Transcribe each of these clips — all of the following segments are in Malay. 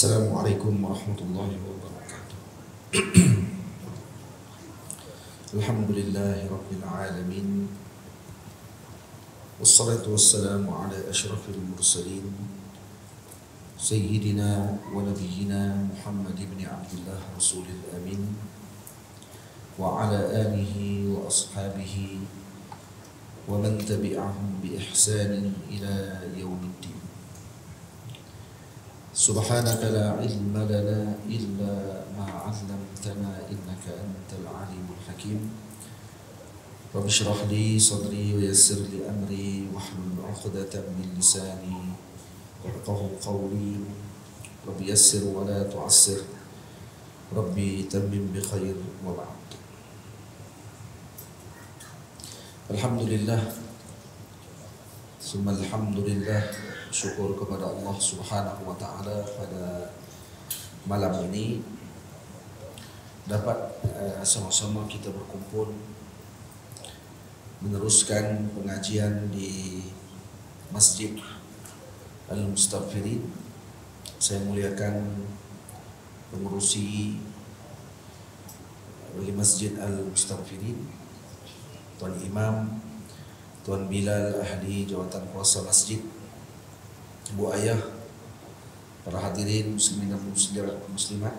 Assalamualaikum warahmatullahi wabarakatuh. Alhamdulillahi rabbil alamin. Wassalatu wassalamu ala asyrafil mursalin Sayyidina wa nabiyyina Muhammad ibn Abdullah Rasulil Amin wa ala alihi wa ashabihi wa man tabi'ahum bi ihsanin ila yaumiddin. Subhanaka la ilma lana illa ma 'allamtana innaka antal alimul hakim. Rabbi shrah li sadri wa yassir li amri wahlul 'uqdatam min lisani yafqahu qawli. Rabbi yassir wa la tu'assir. Rabbi tammim bi khair wa ba'd. Alhamdulillah, summa alhamdulillah, syukur kepada Allah Subhanahu wa taala pada malam ini dapat sama-sama kita berkumpul meneruskan pengajian di Masjid Al-Mustaghfirin. Saya muliakan pengurusi bagi Masjid Al-Mustaghfirin, Tuan Imam, Tuan Bilal, ahli jawatan kuasa masjid, Ibu Ayah, para hadirin muslimin dan muslimat,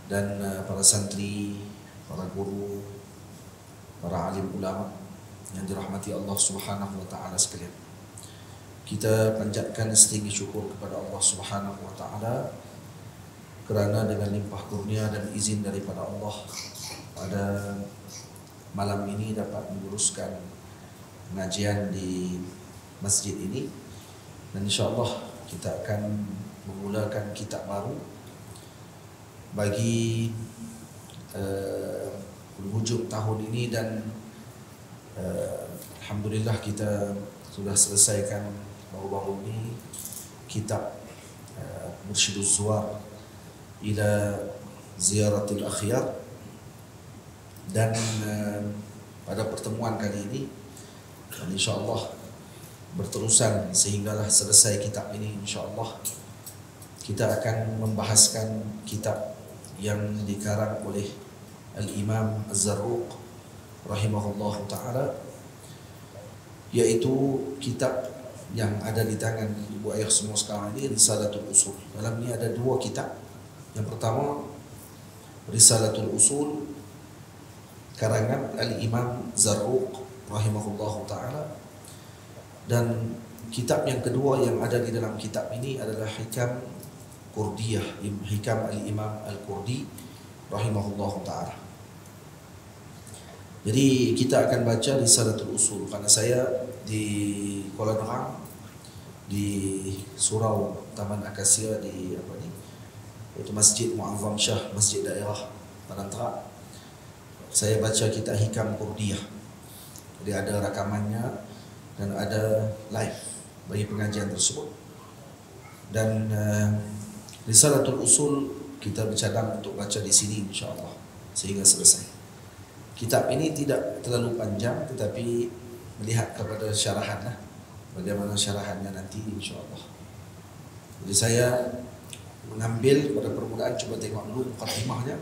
dan para santri, para guru, para alim ulama yang dirahmati Allah Subhanahu wa taala sekalian. Kita panjatkan setinggi syukur kepada Allah Subhanahu wa taala kerana dengan limpah kurnia dan izin daripada Allah pada malam ini dapat meluruskan pengajian di masjid ini. Dan insyaAllah kita akan memulakan kitab baru bagi penghujung tahun ini. Dan alhamdulillah kita sudah selesaikan baru-baru ini kitab Mursyiduz Zuwar ila Ziyaratil Akhyar. Dan pada pertemuan kali ini, dan insyaAllah berterusan sehinggalah selesai kitab ini, insyaAllah kita akan membahaskan kitab yang dikarang oleh Al-Imam Az-Zarruq rahimahullah ta'ala, yaitu kitab yang ada di tangan ibu ayah semua sekarang ini, Risalatul Usul. Dalam ini ada dua kitab. Yang pertama Risalatul Usul karangan Al-Imam Zarruq rahimahullah ta'ala, dan kitab yang kedua yang ada di dalam kitab ini adalah Hikam Qurdiyah, Hikam Al-Imam Al-Qurdi rahimahullah ta'ala. Jadi kita akan baca Risalatul Usul karena saya di Kuala Nerang, di Surau Taman Akasia, di itu Masjid Muazzam Shah, Masjid Daerah Padang Terap. Saya baca kitab Hikam Qurdiyah. Jadi ada rakamannya dan ada live bagi pengajian tersebut. Dan Risalatul Usul kita bercadang untuk baca di sini insyaAllah sehingga selesai. Kitab ini tidak terlalu panjang, tetapi melihat kepada syarahan, bagaimana syarahannya nanti insyaAllah. Jadi saya mengambil pada permulaan, coba tengok dulu mukadimahnya.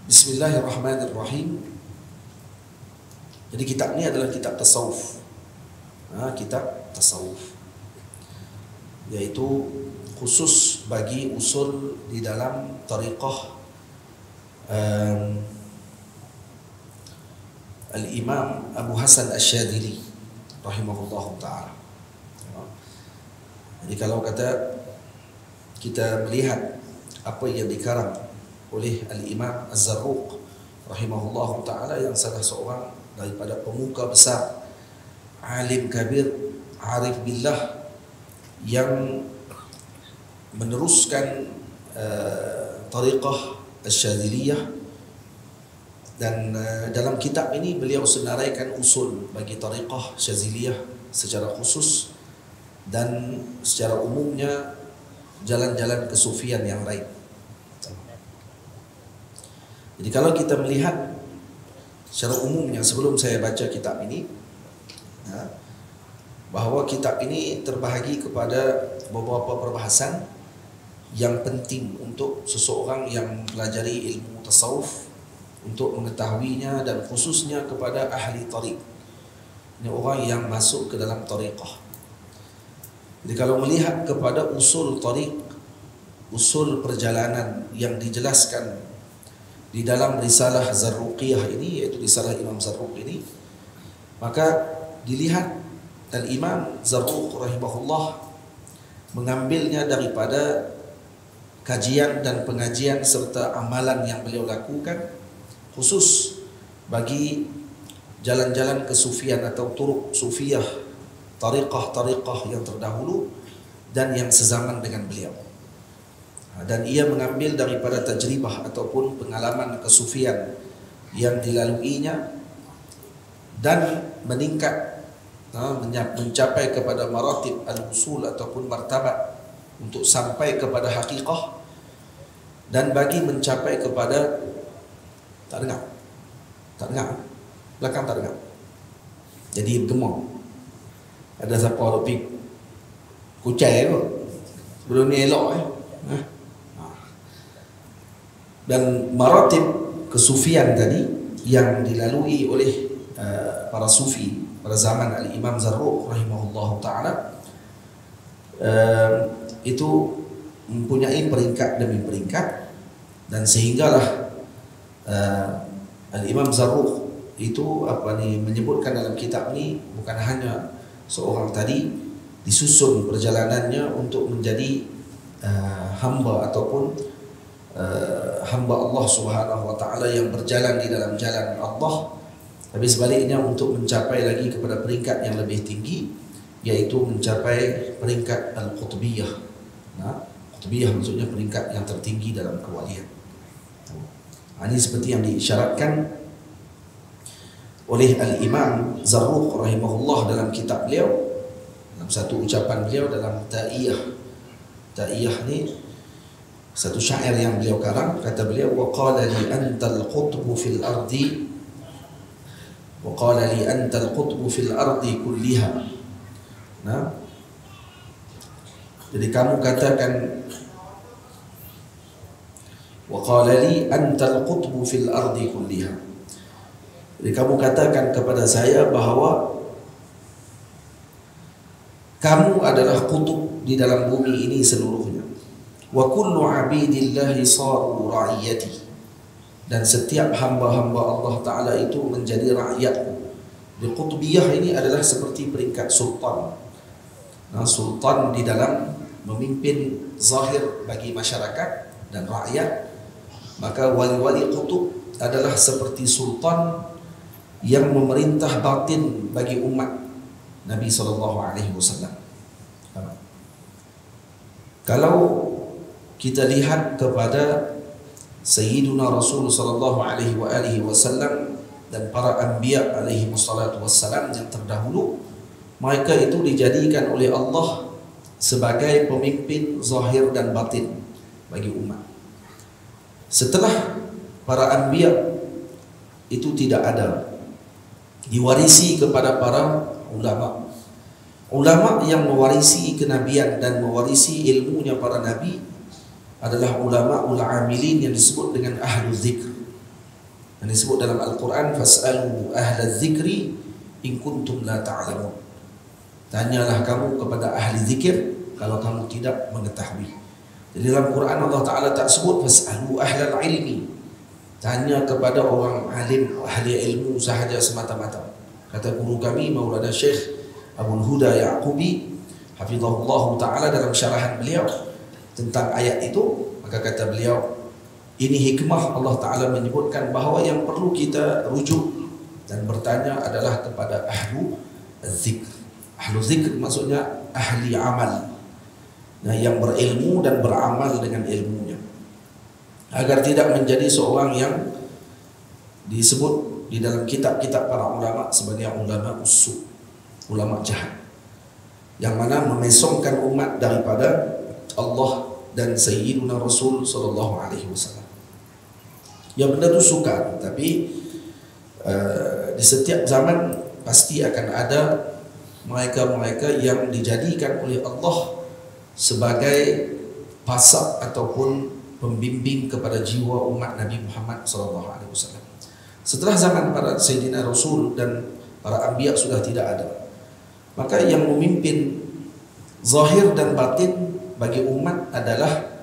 Bismillahirrahmanirrahim. Jadi kitab ini adalah kitab tasawuf, kitab tasawuf, yaitu khusus bagi usul di dalam tariqah Al-Imam Abu Hasan Asy-Syadzili rahimahullah ta'ala. Jadi kalau kata kita melihat apa yang dikarang oleh Al-Imam Az-Zarruq rahimahullah ta'ala, yang salah seorang daripada pemuka besar, alim kabir, arif billah, yang meneruskan tariqah Asy-Syadziliyah. Dan dalam kitab ini beliau senaraikan usul bagi tariqah Syadziliyah secara khusus dan secara umumnya jalan-jalan kesufian yang lain. Jadi kalau kita melihat secara umumnya, sebelum saya baca kitab ini, bahawa kitab ini terbahagi kepada beberapa perbahasan yang penting untuk seseorang yang mempelajari ilmu tasawuf untuk mengetahuinya, dan khususnya kepada ahli tariq. Ini orang yang masuk ke dalam tariqah. Jadi kalau melihat kepada usul tariq, usul perjalanan yang dijelaskan di dalam risalah Zarruqiyah ini, yaitu risalah Imam Zarruq ini, maka dilihat Al-Imam Zarruq rahimahullah mengambilnya daripada kajian dan pengajian serta amalan yang beliau lakukan khusus bagi jalan-jalan kesufian atau turuk sufiyah, tariqah-tariqah yang terdahulu dan yang sezaman dengan beliau. Dan ia mengambil daripada tajribah ataupun pengalaman kesufian yang dilaluinya dan meningkat, mencapai kepada maratib al-usul ataupun martabat untuk sampai kepada hakikah, dan bagi mencapai kepada tak dengar belakang tak dengar, jadi gemuk. Ada siapa ada pergi kucai ke sebelum ni elok Dan maratib kesufian tadi yang dilalui oleh para sufi pada zaman Al-Imam Zarruq rahimahullah ta'ala, itu mempunyai peringkat demi peringkat, dan sehinggalah Al-Imam Zarruq itu menyebutkan dalam kitab ini bukan hanya seorang tadi disusun perjalanannya untuk menjadi hamba ataupun hamba Allah Subhanahu wa taala yang berjalan di dalam jalan Allah, tapi sebaliknya untuk mencapai lagi kepada peringkat yang lebih tinggi, yaitu mencapai peringkat al-qutbiyah. Qutbiyah maksudnya peringkat yang tertinggi dalam kewalian. Ini seperti yang diisyaratkan oleh Al-Imam Zarruq rahimahullah dalam kitab beliau, dalam satu ucapan beliau dalam Ta'iyah. Ta'iyah ni satu syair yang beliau karang. Kata beliau, wa qala li antal qutbu fil ardi, wa qala li antal qutbu fil ardi kulliha. Jadi kamu katakan, wa qala li antal qutbu fil ardi kulliha. Jadi kamu katakan kepada saya bahawa kamu adalah kutub di dalam bumi ini seluruhnya. Wa kullu abidillahi saru ra'iyati, dan setiap hamba-hamba Allah Ta'ala itu menjadi rakyatku. Di qutbiyah ini adalah seperti peringkat sultan. Sultan di dalam memimpin zahir bagi masyarakat dan rakyat, maka wali-wali kutub adalah seperti sultan yang memerintah batin bagi umat Nabi SAW. Kalau kita lihat kepada Sayyiduna Rasul SAW dan para anbiya alaihi wassalatu wassalam yang terdahulu, mereka itu dijadikan oleh Allah sebagai pemimpin zahir dan batin bagi umat. Setelah para anbiya itu tidak ada, diwarisi kepada para ulama. Ulama yang mewarisi kenabian dan mewarisi ilmunya para nabi adalah ulama ul-amilin yang disebut dengan ahlu zikr. Yang disebut dalam Al-Quran, fas'alu ahla zikri in kuntum la ta'lamun. Tanyalah kamu kepada ahli zikir kalau kamu tidak mengetahui. Jadi dalam Quran Allah Ta'ala tak sebut fas'alu ahlal ilmi, tanya kepada orang alim, ahli ilmu sahaja semata-mata. Kata guru kami Maulana Syekh Abul Huda Ya'qubi hafizahullah Ta'ala dalam syarahan beliau tentang ayat itu, maka kata beliau, ini hikmah Allah Ta'ala menyebutkan bahawa yang perlu kita rujuk dan bertanya adalah kepada ahlu zikr. Ahlu zikr maksudnya ahli amal, yang berilmu dan beramal dengan ilmunya, agar tidak menjadi seorang yang disebut di dalam kitab-kitab para ulama sebagai ulama usul, ulama jahat, yang mana memesongkan umat daripada Allah dan Sayyiduna Rasul SAW. Ya benda itu suka, tapi di setiap zaman pasti akan ada mereka-mereka yang dijadikan oleh Allah sebagai pasak ataupun pembimbing kepada jiwa umat Nabi Muhammad SAW. Setelah zaman para Sayyidina Rasul dan para Anbiya sudah tidak ada, maka yang memimpin zahir dan batin bagi umat adalah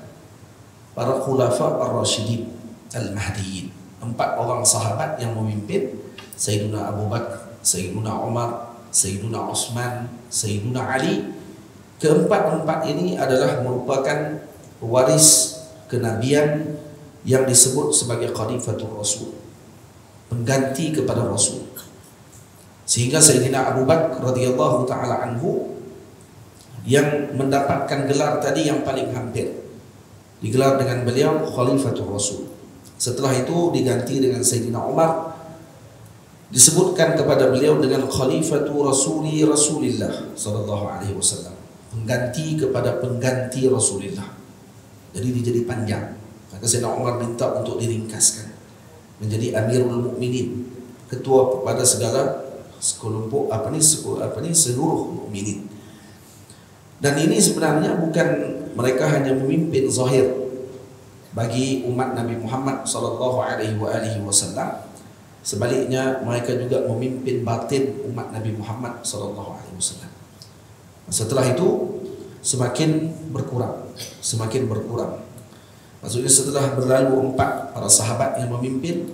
para khulafa ar-rasyidin al-mahdiyin, 4 orang sahabat yang memimpin: Sayyidina Abu Bakar, Sayyidina Umar, Sayyidina Utsman, Sayyidina Ali. Keempat-empat ini adalah merupakan waris kenabian yang disebut sebagai khalifatul Rasul, pengganti kepada Rasul. Sehingga Sayyidina Abu Bakar radhiyallahu taala anhu yang mendapatkan gelar tadi yang paling hampir, digelar dengan beliau khalifatul Rasul. Setelah itu diganti dengan Sayyidina Umar, disebutkan kepada beliau dengan khalifatul Rasulillah sallallahu alaihi wasallam, pengganti kepada pengganti Rasulullah. Jadi dia jadi panjang. Maka Sayyidina Umar minta untuk diringkaskan menjadi Amirul Mukminin, ketua kepada segala sekelompok seluruh mukminin. Dan ini sebenarnya bukan mereka hanya memimpin zahir bagi umat Nabi Muhammad sallallahu alaihi wasallam. Sebaliknya mereka juga memimpin batin umat Nabi Muhammad sallallahu alaihi wasallam. Setelah itu semakin berkurang. Maksudnya setelah berlalu 4 para sahabat yang memimpin,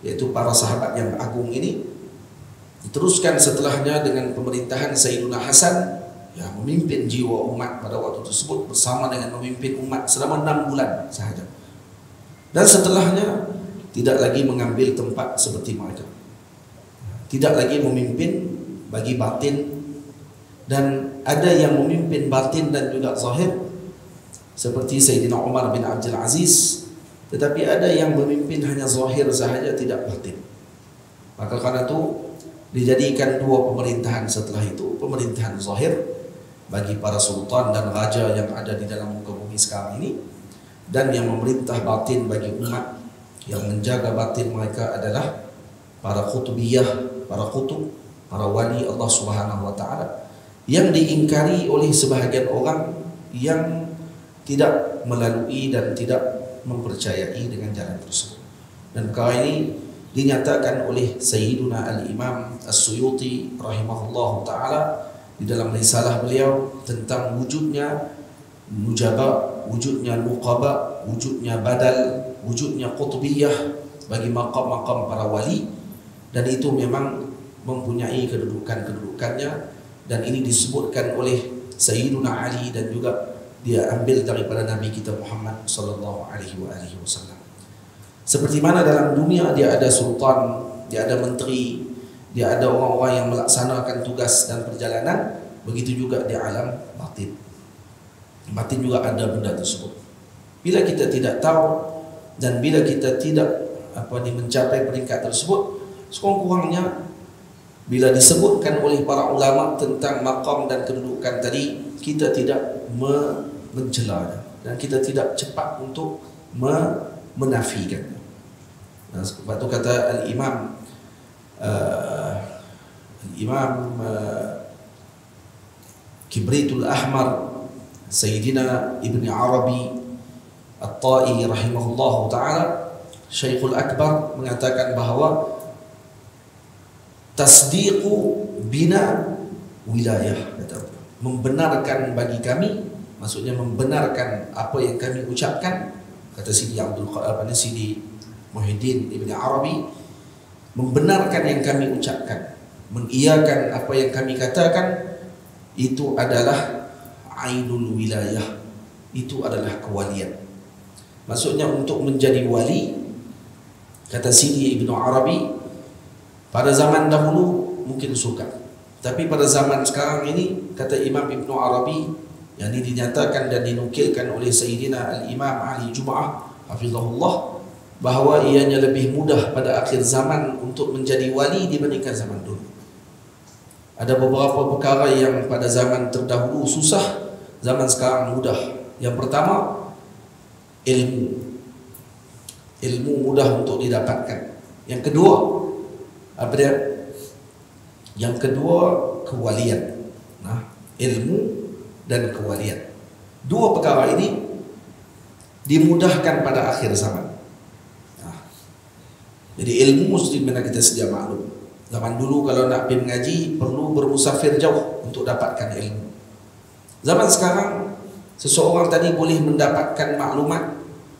yaitu para sahabat yang agung ini, diteruskan setelahnya dengan pemerintahan Sayyidina Hasan yang memimpin jiwa umat pada waktu tersebut bersama dengan memimpin umat selama 6 bulan sahaja. Dan setelahnya tidak lagi mengambil tempat seperti mereka, tidak lagi memimpin bagi batin, dan ada yang memimpin batin dan juga zahir seperti Sayyidina Umar bin Abdul Aziz, tetapi ada yang memimpin hanya zahir sahaja, tidak batin. Maka karena itu dijadikan 2 pemerintahan setelah itu, pemerintahan zahir bagi para sultan dan raja yang ada di dalam muka bumi sekarang ini, dan yang memerintah batin bagi umat, yang menjaga batin mereka adalah para khutubiyah, para khutub, para wali Allah Subhanahu wa taala, yang diingkari oleh sebahagian orang yang tidak melalui dan tidak mempercayai dengan jalan tersebut. Dan perkara ini dinyatakan oleh Sayyiduna Al-Imam As-Suyuti rahimahullahu ta'ala di dalam risalah beliau tentang wujudnya nujaba, wujudnya nuqaba, wujudnya badal, wujudnya qutbiyah bagi maqam-maqam para wali. Dan itu memang mempunyai kedudukannya, dan ini disebutkan oleh Sayyiduna Ali dan juga dia ambil daripada Nabi kita Muhammad sallallahu alaihi wasallam. Seperti mana dalam dunia dia ada sultan, dia ada menteri, dia ada orang-orang yang melaksanakan tugas dan perjalanan, begitu juga di alam batin. Batin juga ada benda tersebut. Bila kita tidak tahu dan bila kita tidak mencapai peringkat tersebut, sekurang-kurangnya bila disebutkan oleh para ulama tentang maqam dan kedudukan tadi, kita tidak mencelanya dan kita tidak cepat untuk menafikannya. Nah, sebab itu kata Al-Imam Kibritul Ahmar Sayyidina Ibn Arabi At-Tai rahimahullahu ta'ala, Syekhul Akbar, mengatakan bahawa tasdiqu bina wilayah, membenarkan bagi kami, maksudnya membenarkan apa yang kami ucapkan, kata Sidi Sidi Muhyiddin Ibn Arabi, membenarkan yang kami ucapkan, mengiyakan apa yang kami katakan, itu adalah ainul wilayah, itu adalah kewalian. Maksudnya untuk menjadi wali, kata Sidi Ibn Arabi, pada zaman dahulu mungkin suka, tapi pada zaman sekarang ini, kata Imam Ibn Arabi, yang ini dinyatakan dan dinukilkan oleh Sayyidina Al-Imam Ali Jum'ah hafizahullah, bahawa ianya lebih mudah pada akhir zaman untuk menjadi wali dibandingkan zaman dulu. Ada beberapa perkara yang pada zaman terdahulu susah, zaman sekarang mudah. Yang pertama, ilmu mudah untuk didapatkan. Yang kedua, Yang kedua, kewalian. Nah, ilmu dan kewalian. Dua perkara ini dimudahkan pada akhir zaman. Nah, jadi ilmu mesti benar kita sedia maklum. Zaman dulu kalau nak pergi mengaji perlu bermusafir jauh untuk dapatkan ilmu. Zaman sekarang seseorang tadi boleh mendapatkan maklumat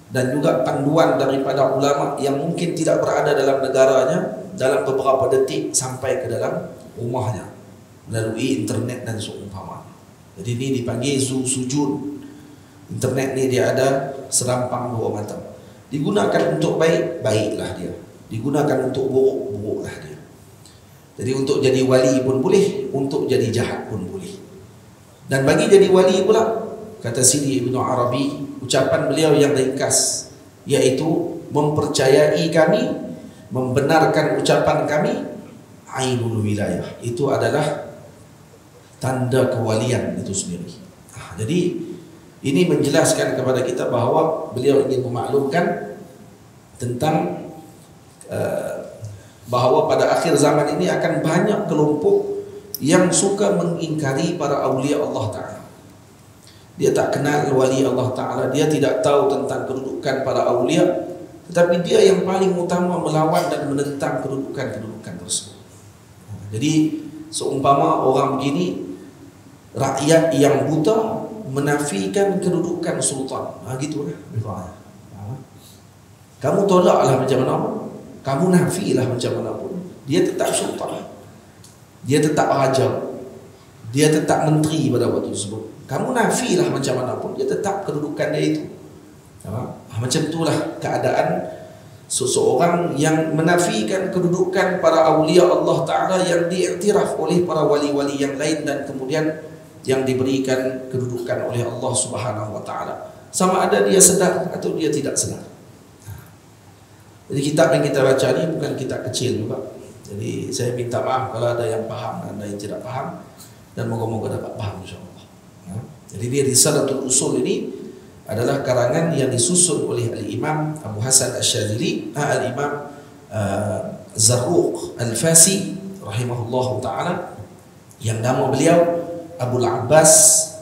dan juga panduan daripada ulama yang mungkin tidak berada dalam negaranya dalam beberapa detik sampai ke dalam rumahnya melalui internet dan seumpama. Jadi ini dipanggil sujud. Internet ni dia ada serampang dua mata. Digunakan untuk baik, baiklah dia. Digunakan untuk buruk, buruklah dia. Jadi untuk jadi wali pun boleh, untuk jadi jahat pun boleh. Dan bagi jadi wali pula, kata Sidi Ibn Arabi, ucapan beliau yang ringkas, yaitu mempercayai kami, membenarkan ucapan kami, ainul wilayah. Itu adalah tanda kewalian itu sendiri. Jadi ini menjelaskan kepada kita bahawa beliau ingin memaklumkan tentang bahawa pada akhir zaman ini akan banyak kelompok yang suka mengingkari para awliya Allah Ta'ala. Dia tak kenal wali Allah Ta'ala, dia tidak tahu tentang kedudukan para awliya, tetapi dia yang paling utama melawan dan menentang kedudukan tersebut. Jadi seumpama orang begini, rakyat yang buta menafikan kedudukan sultan. Gitu lah. Kamu tolaklah macam mana pun, kamu nafilah macam mana pun, dia tetap sultan, dia tetap raja, dia tetap menteri pada waktu tersebut. Kamu nafilah macam mana pun, dia tetap kedudukan dia itu. Macam itulah keadaan seseorang yang menafikan kedudukan para awliya Allah Ta'ala yang diiktiraf oleh para wali-wali yang lain dan kemudian yang diberikan kedudukan oleh Allah Subhanahu Wa Ta'ala. Sama ada dia sedar atau dia tidak sedar. Jadi kitab yang kita baca ni bukan kitab kecil juga. Jadi saya minta maaf kalau ada yang faham dan ada yang tidak faham, dan moga-moga dapat faham insyaAllah. Jadi dia Risalatul Usul ini adalah karangan yang disusun oleh Al-Imam Abu Hasan Asy-Syadzili, Al-Imam Zarruq Al-Fasi rahimahullahu ta'ala, yang nama beliau Abul Abbas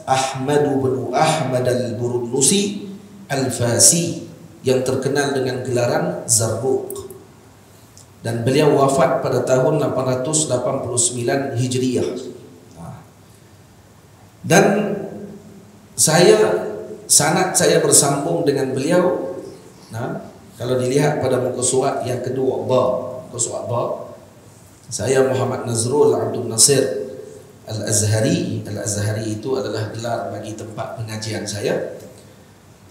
Ahmad bin Ahmad Al-Burnusi Al-Fasi, yang terkenal dengan gelaran Zarruq. Dan beliau wafat pada tahun 889 Hijriah. Dan sanad saya bersambung dengan beliau. Kalau dilihat pada muka surat yang kedua, muka surat saya Muhammad Nazrul Abdul Nasir Al-Azhari. Al-Azhari itu adalah gelar bagi tempat pengajian saya.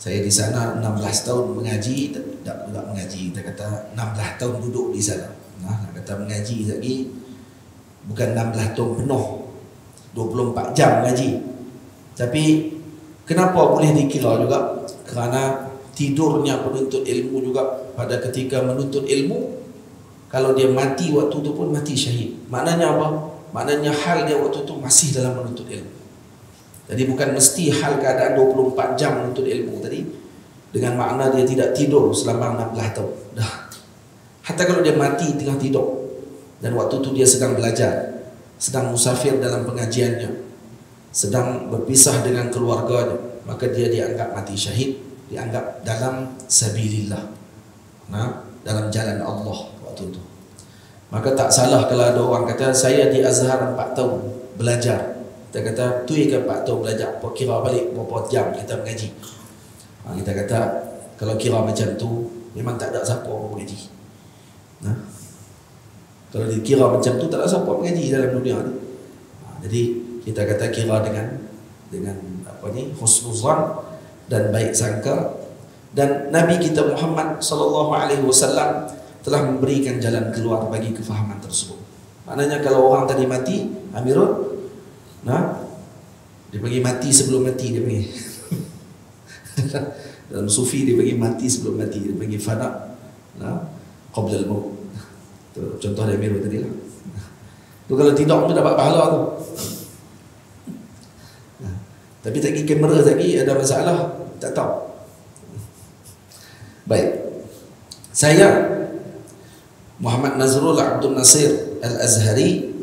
Saya di sana 16 tahun mengaji, tidak mengaji, kita kata 16 tahun duduk di sana. Nak kata mengaji lagi, bukan 16 tahun penuh, 24 jam mengaji. Tapi kenapa boleh dikira juga? Kerana tidurnya penuntut ilmu juga pada ketika menuntut ilmu, kalau dia mati waktu itu pun mati syahid. Maknanya apa? Maknanya hal dia waktu itu masih dalam menuntut ilmu. Jadi bukan mesti hal keadaan 24 jam menuntut ilmu tadi dengan makna dia tidak tidur selama 16 tahun. Hatta kalau dia mati tengah tidur dan waktu itu dia sedang belajar, sedang musafir dalam pengajiannya, sedang berpisah dengan keluarganya, maka dia dianggap mati syahid, dianggap dalam sabilillah, dalam jalan Allah waktu itu. Maka tak salah kalau ada orang kata saya di Azhar 4 tahun belajar. Kita kata tu ke 4 tahun belajar, kira balik berapa jam kita mengaji. Kita kata kalau kira macam tu memang tak ada siapa mengaji. Kalau dikira macam tu tak ada siapa mengaji dalam dunia ni. Jadi kita kata kira dengan husnuzan dan baik sangka. Dan Nabi kita Muhammad sallallahu alaihi wasallam telah memberikan jalan keluar bagi kefahaman tersebut. Maknanya kalau orang tadi mati, Amirul, dia bagi mati sebelum mati, dia bagi dalam sufi dia bagi mati sebelum mati, dia bagi fana qabla al-maut. Tu contoh dari Amirul tadi lah. Tu kalau tidak tu dapat pahala tu. Tapi tak pergi kamera lagi ada masalah, tak tahu. Baik. Saya Muhammad Nazrul Abdul Nasir Al-Azhari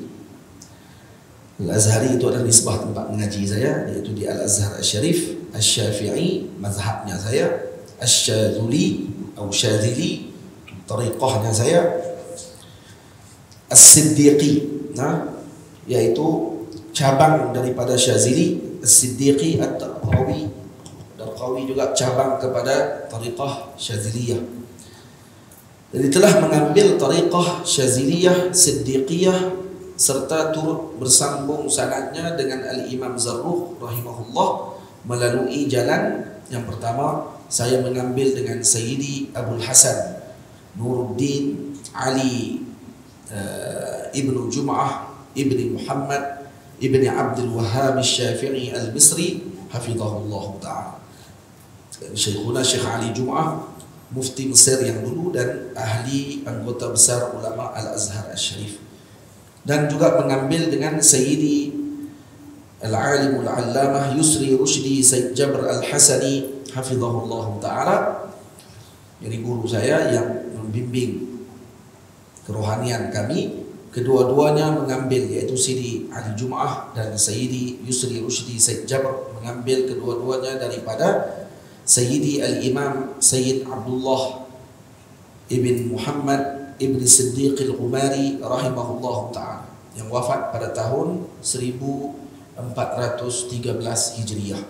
Al-Azhari itu adalah nisbah tempat mengaji saya, yaitu di Al-Azhar Al-Syarif. Al-Syafi'i mazhabnya saya. Al-Syadzuli atau Syadzili tariqahnya saya. As-Siddiqi, yaitu cabang daripada Syadzili. As-Siddiqi Ad-Darqawi. Darqawi juga cabang kepada tariqah Syadziliyah. Jadi telah mengambil tariqah Syadziliyah, Siddiqiyah, serta turut bersambung sanadnya dengan Al-Imam Zarruq rahimahullah melalui jalan yang pertama. Saya mengambil dengan Sayyidi Abul Hasan Nuruddin Ali Ibnu Jum'ah Ibni Muhammad Ibni Abdul Wahhab Syafi'i Al-Misri hafizahullah ta'ala. Syekhuna Syekh Ali Jum'ah, mufti Mesir yang dulu dan ahli anggota besar ulama Al-Azhar Al-Syarif. Dan juga mengambil dengan Sayyidi Al-Alimul Allamah Yusri Rushdi Sayyid Jabr Al-Hasani hafizahullah ta'ala. Jadi guru saya yang membimbing kerohanian kami. Kedua-duanya mengambil, yaitu Sayyidi Ali Jum'ah dan Sayyidi Yusri Rushdi Sayyid Jabr, mengambil kedua-duanya daripada Sayyidi Al-Imam Sayyid Abdullah Ibn Muhammad Ibn Siddiq Al-Ghumari rahimahullah ta'ala, yang wafat pada tahun 1413 Hijriah.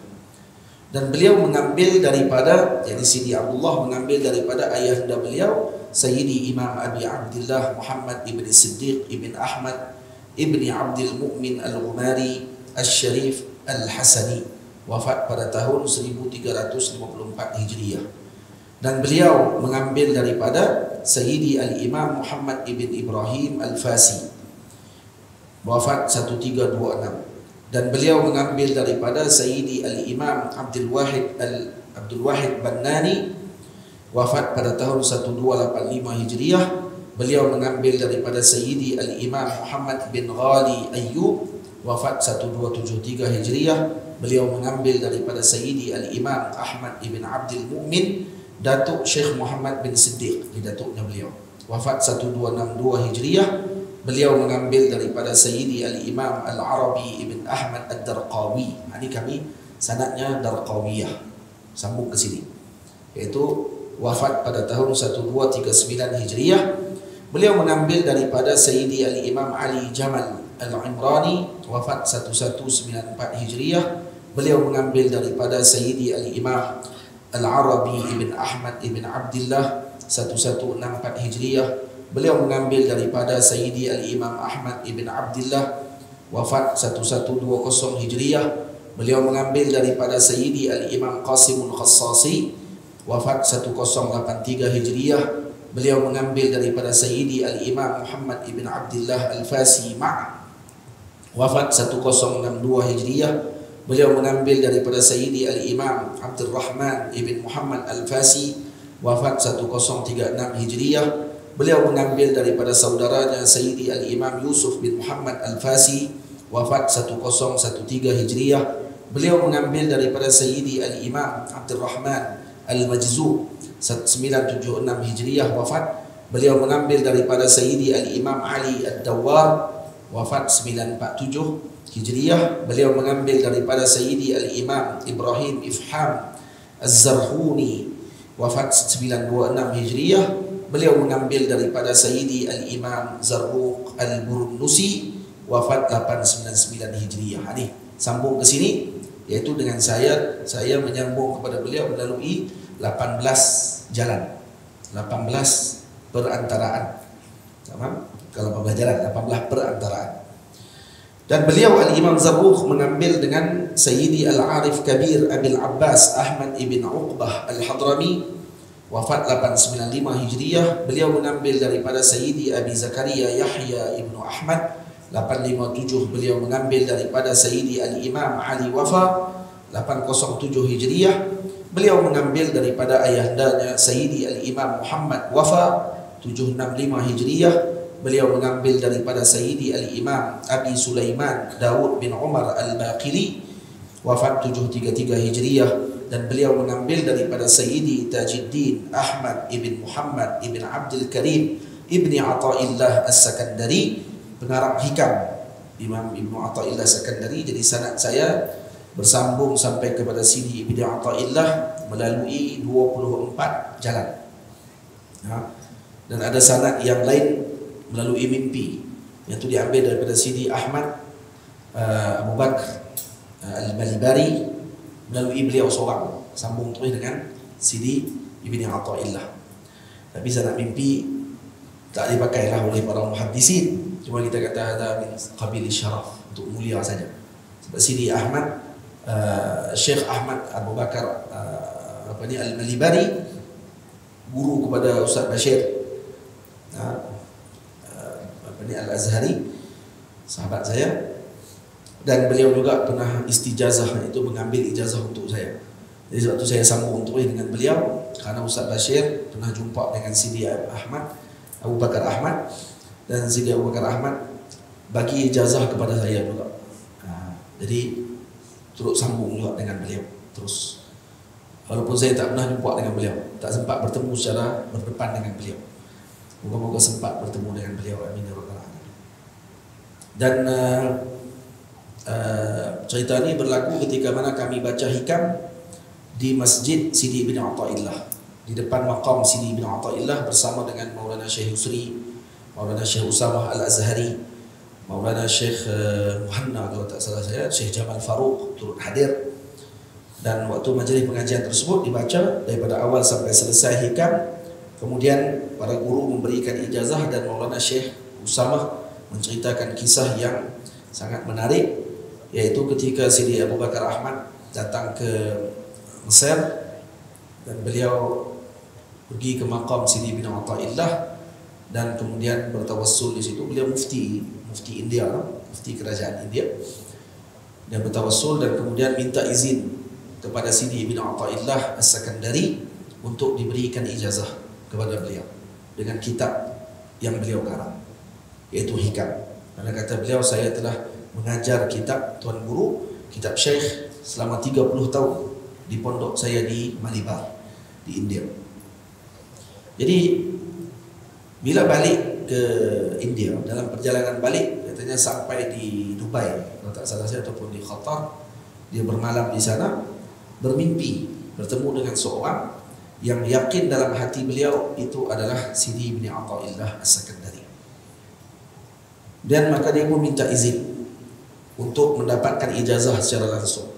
Dan beliau mengambil daripada, jadi Sidi Abdullah mengambil daripada ayahanda beliau Sayyidi Imam Abi Abdullah Muhammad Ibn Siddiq Ibn Ahmad Ibn Abdul Mu'min Al-Ghumari Al-Syarif Al-Hasani, wafat pada tahun 1354 Hijriah. Dan beliau mengambil daripada Sayyidi Al-Imam Muhammad Ibn Ibrahim Al-Fasi, wafat 1326. Dan beliau mengambil daripada Sayyidi Al-Imam Abdul Wahid Bannani, wafat pada tahun 1285 Hijriah. Beliau mengambil daripada Sayyidi Al-Imam Muhammad bin Ghali Ayyub, wafat 1273 Hijriah. Beliau mengambil daripada Sayyidi Al-Imam Ahmad Ibn Abdul Mu'min Datuk Syekh Muhammad bin Siddiq, di datuknya beliau, wafat 1262 Hijriah. Beliau mengambil daripada Sayyidi Al-Imam Al-Arabi Ibn Ahmad Ad-Darqawi. Ini kami sanadnya Darqawiyah, sambung ke sini, yaitu wafat pada tahun 1239 Hijriah. Beliau mengambil daripada Sayyidi Al-Imam Ali Jamal Al-Imrani, wafat 1194 Hijriah. Beliau mengambil daripada Sayyidi Al-Imam Al-Arabi Ibn Ahmad Ibn Abdullah 1164 Hijriah. Beliau mengambil daripada Sayyidi Al-Imam Ahmad Ibn Abdullah, wafat 1120 Hijriah. Beliau mengambil daripada Sayyidi Al-Imam Qasimul Khassasi, wafat 1083 Hijriah. Beliau mengambil daripada Sayyidi Al-Imam Muhammad Ibn Abdullah Al-Fasi wafat 1062 Hijriah. Beliau mengambil daripada Sayyidi Al-Imam Abdul Rahman Ibn Muhammad Al-Fasi, wafat 1036 Hijriah. Beliau mengambil daripada saudaranya Sayyidi Al-Imam Yusuf bin Muhammad Al-Fasi, wafat 1013 Hijriah. Beliau mengambil daripada Sayyidi Al-Imam Abdul Rahman Al-Majzub 976 Hijriah, wafat. Beliau mengambil daripada Sayyidi Al-Imam Ali Ad-Dawwar, wafat 947 Hijriah. Beliau mengambil daripada Sayyidi Al-Imam Ibrahim Ifham Az-Zarhuni, wafat 926 Hijriah. Beliau mengambil daripada Sayyidi Al-Imam Zarruq Al-Burnusi, wafat 899 Hijriah. Ini sambung ke sini, yaitu dengan saya menyambung kepada beliau melalui 18 jalan, 18 perantaraan. Sama? Kalau 18 jalan, 18 perantaraan. Dan beliau Al-Imam Zarruq mengambil dengan Sayyidi Al-Arif Kabir Abil Abbas Ahmad Ibn Uqbah Al-Hadrami, wafat 895 Hijriah. Beliau mengambil daripada Sayyidi Abi Zakaria Yahya Ibn Ahmad 857. Beliau mengambil daripada Sayyidi Al-Imam Ali Wafa 807 Hijriah. Beliau mengambil daripada ayahandanya Sayyidi Al-Imam Muhammad Wafa 765 Hijriah. Beliau mengambil daripada Sayyidi Al-Imam Abi Sulaiman Daud bin Umar Al-Baqili, wafat 733 Hijriah. Dan beliau mengambil daripada Sayyidi Tajuddin Ahmad Ibn Muhammad Ibn Abdul Karim Ibn Ata'illah As-Sakandari, pengarang hikam Imam Ibnu Athaillah Sakandari. Jadi sanad saya bersambung sampai kepada Sidi Ibnu Athaillah melalui 24 jalan. Dan ada sanad yang lain melalui mimpi, yang itu diambil daripada Sidi Ahmad Abu Bakar Al-Malibari melalui beliau seorang, sambung terus dengan Sidi Ibnu Athaillah. Tapi sanad mimpi tak dipakailah oleh para muhaddisin, cuma kita kata ada min qabil syaraf, untuk mulia saja. Sebab Sidi Ahmad Syekh Ahmad Abu Bakar Al-Malibari guru kepada Ustaz Bashir Al-Azhari, sahabat saya, dan beliau juga pernah istijazah, itu mengambil ijazah untuk saya. Jadi sebab itu saya sambung terus dengan beliau, karena Ustaz Bashir pernah jumpa dengan Sidi Ahmad Abu Bakar Ahmad, dan Sidi Abu Bakar Ahmad bagi ijazah kepada saya juga. Jadi turut sambung juga dengan beliau terus. Walaupun saya tak pernah jumpa dengan beliau, tak sempat bertemu secara berdepan dengan beliau. Moga-moga sempat bertemu dengan beliau, amin ya rabbal alamin. Dan cerita ini berlaku ketika mana kami baca hikam di Masjid Sidi Ibnu Athaillah, di depan maqam Sidi Ibnu Athaillah bersama dengan Maulana Syekh Yusri, Maulana Syekh Usamah Al-Azhari, Maulana Syekh Muhanna, kalau tak salah saya, Syekh Jamal Faruq turut hadir. Dan waktu majlis pengajian tersebut dibaca daripada awal sampai selesai hikam, kemudian para guru memberikan ijazah dan Maulana Syekh Usamah menceritakan kisah yang sangat menarik, yaitu ketika Sidi Abu Bakar Ahmad datang ke Mesir dan beliau pergi ke maqam Sidi bin Athaillah dan kemudian bertawassul di situ. Beliau mufti India, mufti kerajaan India, dan bertawassul dan kemudian minta izin kepada Sidi Ibnu Athaillah As-Sakandari untuk diberikan ijazah kepada beliau dengan kitab yang beliau karang, yaitu hikam. Karena kata beliau, saya telah mengajar kitab Tuan Guru, kitab Syekh selama 30 tahun di pondok saya di Malabar di India. Jadi bila balik ke India, dalam perjalanan balik katanya sampai di Dubai kalau tak salah saya, ataupun di Qatar, dia bermalam di sana, bermimpi bertemu dengan seorang yang yakin dalam hati beliau itu adalah Sidi Ibnu Athaillah As-Sakandari. Dan maka dia pun minta izin untuk mendapatkan ijazah secara langsung.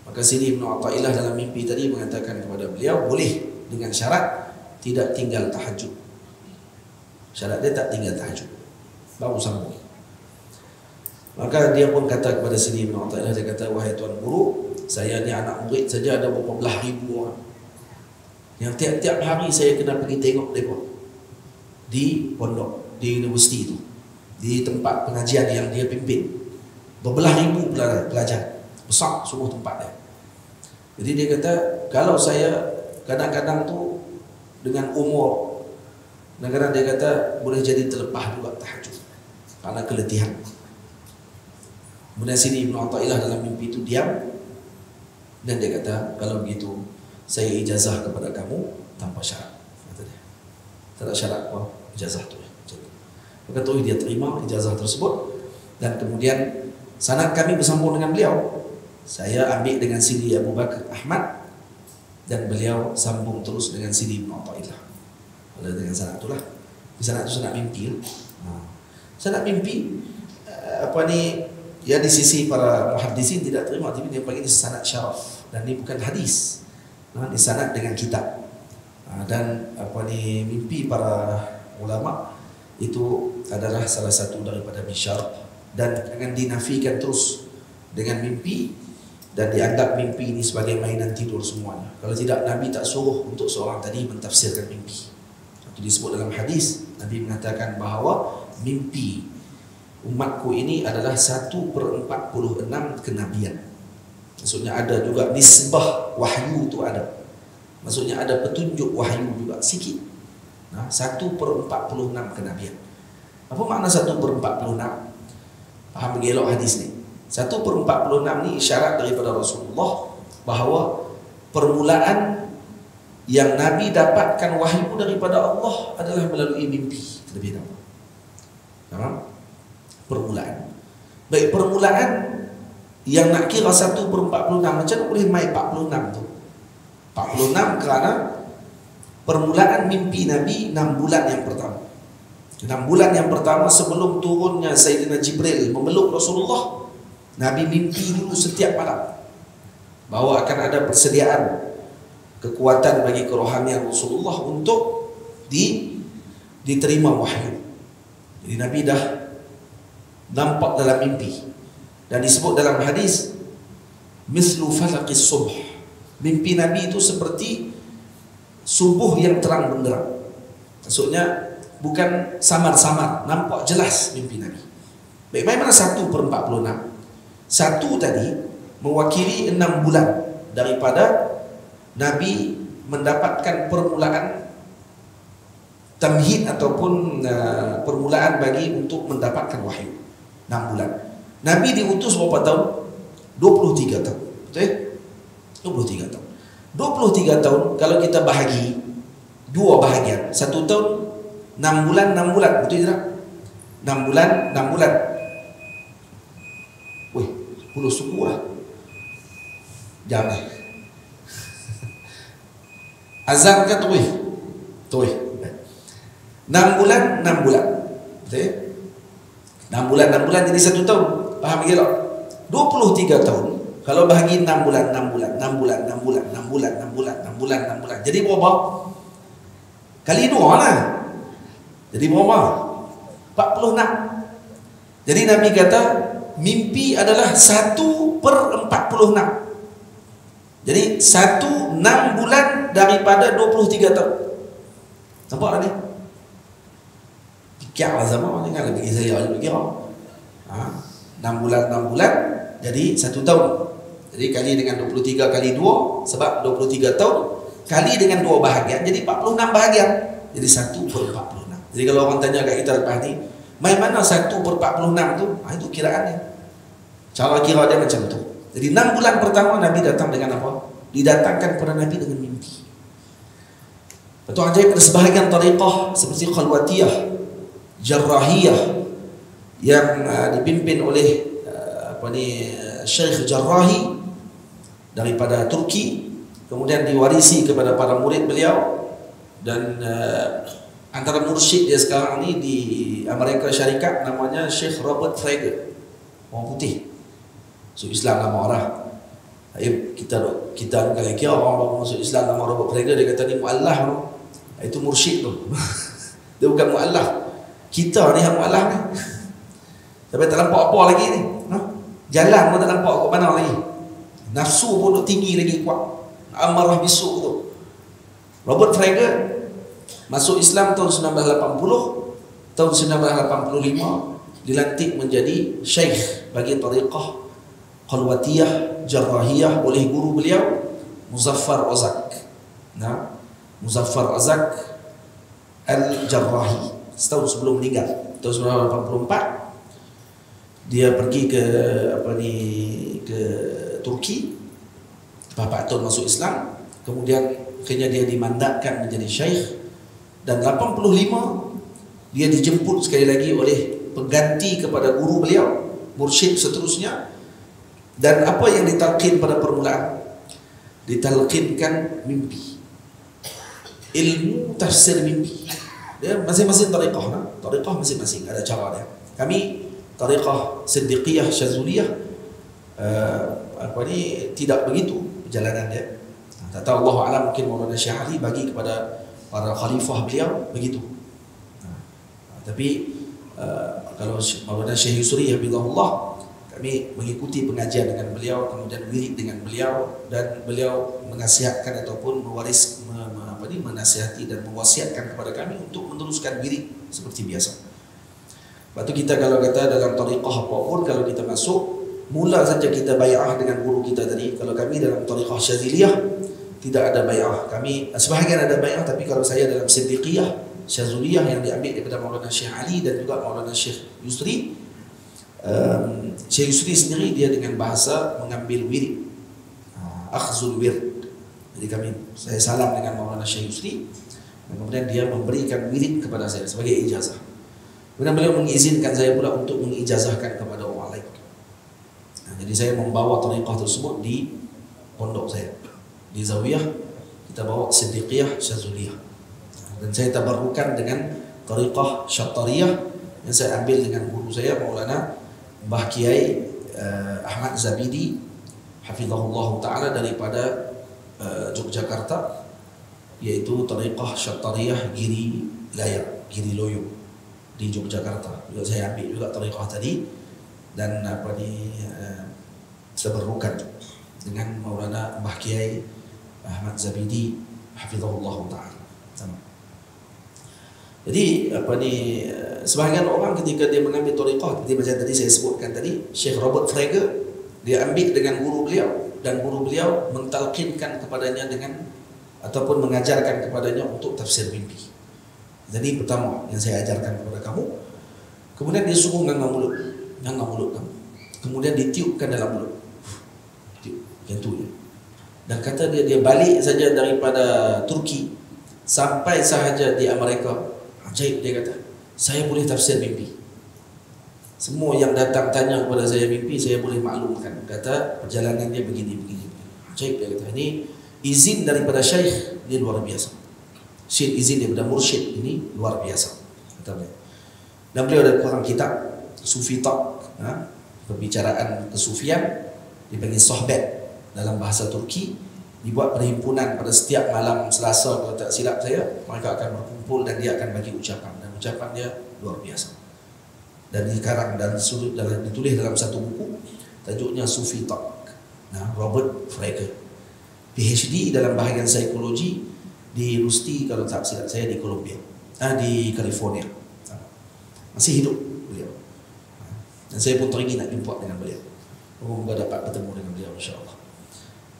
Maka Sidi Ibnu Athaillah dalam mimpi tadi mengatakan kepada beliau, boleh dengan syarat tidak tinggal tahajud. Syarat dia tak tinggal tahajud, baru sambung. Maka dia pun kata kepada Sidi Ibnu Athaillah, dia kata, wahai Tuan Guru, saya ni anak murid saja ada berapa belah ribu orang, yang tiap-tiap hari saya kena pergi tengok mereka di pondok, di universiti itu, di tempat pengajian yang dia pimpin. Berbelah ribu pelajar, besar semua tempat dia. Jadi dia kata, kalau saya kadang-kadang tu dengan umur, kadang-kadang dia kata boleh jadi terlepas juga tahajud karena keletihan. Kemudian Sidi Ibnu Athaillah dalam mimpi itu diam, dan dia kata, kalau begitu saya ijazah kepada kamu tanpa syarat, kata dia. Tak ada syarat apa ijazah tu. Maka tu dia terima ijazah tersebut, dan kemudian sanad kami bersambung dengan beliau. Saya ambil dengan Sidi Abu Bakar Ahmad, dan beliau sambung terus dengan Sidi Ibnu Athaillah. Dengan sanad itulah. Sanad itu sanad mimpi. Sanad mimpi ya di sisi para muhaddisin tidak terima, tapi dia panggil sanad syaraf, dan ini bukan hadis. Disanad dengan kitab. Dan mimpi para ulama itu adalah salah satu daripada misyar, dan jangan dinafikan terus dengan mimpi dan dianggap mimpi ini sebagai mainan tidur semuanya. Kalau tidak, Nabi tak suruh untuk seorang tadi mentafsirkan mimpi. Itu disebut dalam hadis, Nabi mengatakan bahawa mimpi umatku ini adalah 1/46 kenabian. Maksudnya ada juga nisbah wahyu itu ada. Maksudnya ada petunjuk wahyu juga sikit. 1/46 kenabian. Apa makna 1/46? Faham gelok hadis ni. 1/46 ni isyarat daripada Rasulullah bahawa permulaan yang Nabi dapatkan wahyu daripada Allah adalah melalui mimpi terlebih dahulu. Faham? Permulaan. Baik, permulaan yang nak kira 1/46, macam mana boleh mai 46 tu? 46 kerana permulaan mimpi Nabi 6 bulan yang pertama. 6 bulan yang pertama sebelum turunnya Sayyidina Jibril memeluk Rasulullah, Nabi mimpi dulu setiap malam bahawa akan ada persediaan kekuatan bagi kerohanian Rasulullah untuk diterima wahyu. Jadi Nabi dah nampak dalam mimpi, dan disebut dalam hadis mislu falaqis subh. Mimpi Nabi itu seperti subuh yang terang benderang. Maksudnya bukan samar-samar, nampak jelas mimpi Nabi. Baik, bagaimana 1/46? 1 tadi mewakili 6 bulan daripada Nabi mendapatkan permulaan tamhid ataupun permulaan bagi untuk mendapatkan wahyu. 6 bulan. Nabi diutus berapa tahun? 23 tahun. Betul ya? 23 tahun. 23 tahun kalau kita bahagi 2 bahagian. 1 tahun 6 bulan, 6 bulan. Betul tak? 6 bulan, 6 bulan. Wih, 10 suku lah. Jangan. Azan ke tuih? Tuih. 6 bulan, 6 bulan. Betul ya? 6 bulan, 6 bulan jadi 1 tahun. Faham ke tak? 23 tahun. Kalau bahagi 6 bulan, 6 bulan, 6 bulan, 6 bulan, 6 bulan, 6 bulan, 6 bulan, 6 bulan. Jadi berapa? Kali 2 lah. Jadi berapa? 46. Jadi Nabi kata mimpi adalah 1/46. Jadi 6 bulan daripada 23 tahun. Nampak tak ni? Fikirlah zaman ni kan lebih saya fikir. 6 bulan, 6 bulan jadi 1 tahun. Jadi kali dengan 23 kali 2, sebab 23 tahun kali dengan 2 bahagian jadi 46 bahagian. Jadi 1/46. Jadi kalau orang tanya kat kita lepas ni, mai mana 1/46 tu? Itu kiraannya. Cara kira dia macam tu. Jadi 6 bulan pertama Nabi datang dengan apa? Didatangkan kepada Nabi dengan mimpi. Betul ajaib, ada sebahagian tariqah seperti Khalwatiyah, Jarrahiyah yang dipimpin oleh Syekh Jarrahi daripada Turki, kemudian diwarisi kepada para murid beliau, dan antara mursyid dia sekarang ni di Amerika Syarikat namanya Syekh Robert Frege, orang putih. So Islam nama orang. Kita kalau kira orang baru masuk Islam nama Robert Frege, dia kata ni mu'allaf tu. Itu mursyid tu. Dia bukan mu'allaf. Kita ni yang mu'allaf ni. Tapi tak nampak apa lagi ni. Jalan pun tak nampak kat mana lagi. Nafsu pun duk tinggi lagi kuat. Amarah bisuk tu. Robert Frege masuk Islam tahun 1980. Tahun 1985 dilantik menjadi syekh bagi tariqah Khalwatiyah Jarrahiyah oleh guru beliau Muzaffar Razak. Muzaffar Razak Al-Jarrahi. Setahun sebelum meninggal, tahun 1984 dia pergi ke ke Turki. 4 tahun masuk Islam, kemudian akhirnya dia dimandatkan menjadi syekh, dan 85 dia dijemput sekali lagi oleh pengganti kepada guru beliau, mursyid seterusnya. Dan apa yang ditalqin pada permulaan? Ditalqinkan mimpi, ilmu tafsir mimpi. Dia masing-masing tariqah masing-masing ada cara dia. Kami tariqah Siddiqiyah Syazuliyah tidak begitu perjalanan dia. Tak tahu, Allah alam, mungkin Maulana Syekh Ali bagi kepada para khalifah beliau begitu. Tapi kalau Maulana Syekh Yusri Habibullah, kami mengikuti pengajian dengan beliau, kemudian wirid dengan beliau, dan beliau menasihatkan ataupun menasihati dan mewasiatkan kepada kami untuk meneruskan wirid seperti biasa. Lepas tu kita kalau kata dalam tariqah apapun, kalau kita masuk, mula saja kita bai'ah dengan guru kita tadi. Kalau kami dalam tariqah Syaziliyah tidak ada bai'ah. Kami sebahagian ada bai'ah, tapi kalau saya dalam Siddiqiyah Syazuliyah yang diambil daripada Maulana Syekh Ali dan juga Maulana Syekh Yusri, Syekh Yusri sendiri dia dengan bahasa mengambil wirid, akhzul wird. Jadi saya salam dengan Maulana Syekh Yusri, dan kemudian dia memberikan wirid kepada saya sebagai ijazah. Kemudian beliau mengizinkan saya pula untuk mengijazahkan kepada orang lain. Jadi saya membawa tariqah tersebut di pondok saya. Di Zawiyah kita bawa Siddiqiyah Syazuliyah. Dan saya tabarrukan dengan tariqah Syattariyah yang saya ambil dengan guru saya Maulana Mbah Kiai Ahmad Zabidi hafizahullah taala daripada Yogyakarta, yaitu tariqah Syattariyah Giri Layar, Giri Loyo di Yogyakarta. Juga saya ambil juga tariqah tadi dan tabarrukan dengan Maulana Mbah Kiai Ahmad Zabidi hafizahullah taala. Jadi sebahagian orang ketika dia mengambil tariqah, seperti macam tadi saya sebutkan tadi, Syekh Robert Frege, dia ambil dengan guru beliau dan guru beliau mentalqinkan kepadanya dengan ataupun mengajarkan kepadanya untuk tafsir mimpi. Jadi pertama yang saya ajarkan kepada kamu, kemudian dia suruh nganga mulut kamu, kemudian ditiupkan dalam mulut, tiup yang tu je. Dan kata dia balik saja daripada Turki sampai sahaja di Amerika. Ajaib, dia kata, saya boleh tafsir mimpi. Semua yang datang tanya kepada saya mimpi, saya boleh maklumkan. Kata perjalanan dia begini. Ajaib, dia kata, ini izin daripada syekh, ini luar biasa. Syekh izin daripada mursyid, ini luar biasa. Kata beliau. Dan beliau ada kurang kitab Sufi Talk, perbicaraan kesufian, dipanggil sohbat dalam bahasa Turki. Dibuat perhimpunan pada setiap malam Selasa, kalau tak silap saya, mereka akan berkumpul dan dia akan bagi ucapan, dan ucapan dia luar biasa. Dan dikarang dan ditulis dalam satu buku, tajuknya Sufi Talk. Robert Frege, PhD dalam bahagian psikologi di Rusty, kalau tak silap saya, di Columbia, di California. Masih hidup beliau. Dan saya pun teringin nak jumpa dengan beliau. Semoga dapat bertemu dengan beliau insya-Allah.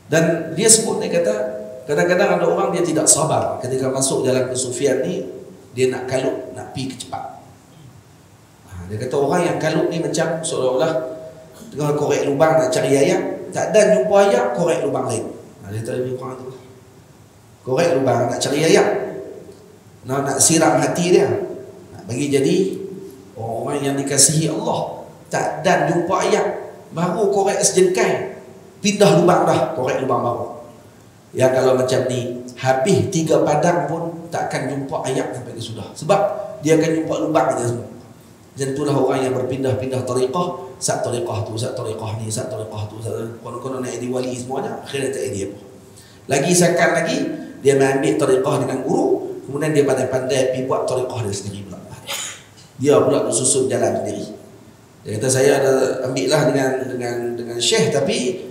Dan dia sebut, dia kata, kadang-kadang ada orang dia tidak sabar ketika masuk jalan kesufian ni, dia nak kalut, nak pi kecepat. Dia kata orang yang kalut ni macam seolah-olah tengah korek lubang nak cari ayam, tak ada jumpa ayam, korek lubang lain. Dia tak lebih kurang tu. Korek lubang nak cari ayam, nak siram hati dia, nak bagi jadi orang yang dikasihi Allah. Tak ada jumpa ayam, baru korek sejengkai, pindah lubang dah, korek lubang baru. Ya kalau macam ni, habis 3 padang pun takkan jumpa ayam sampai ke sudah. Sebab dia akan jumpa lubang aja semua. Dan itulah orang yang berpindah-pindah tariqah, sat tariqah tu, sat tariqah ni, sat tariqah tu, konon-konon nak jadi wali semuanya, akhirnya tak jadi apa. Lagi sekan lagi, dia mengambil tariqah dengan guru, kemudian dia pandai-pandai pergi buat tariqah dia sendiri pula. Dia pula susun jalan sendiri. Dia kata, saya ada ambillah dengan syekh, tapi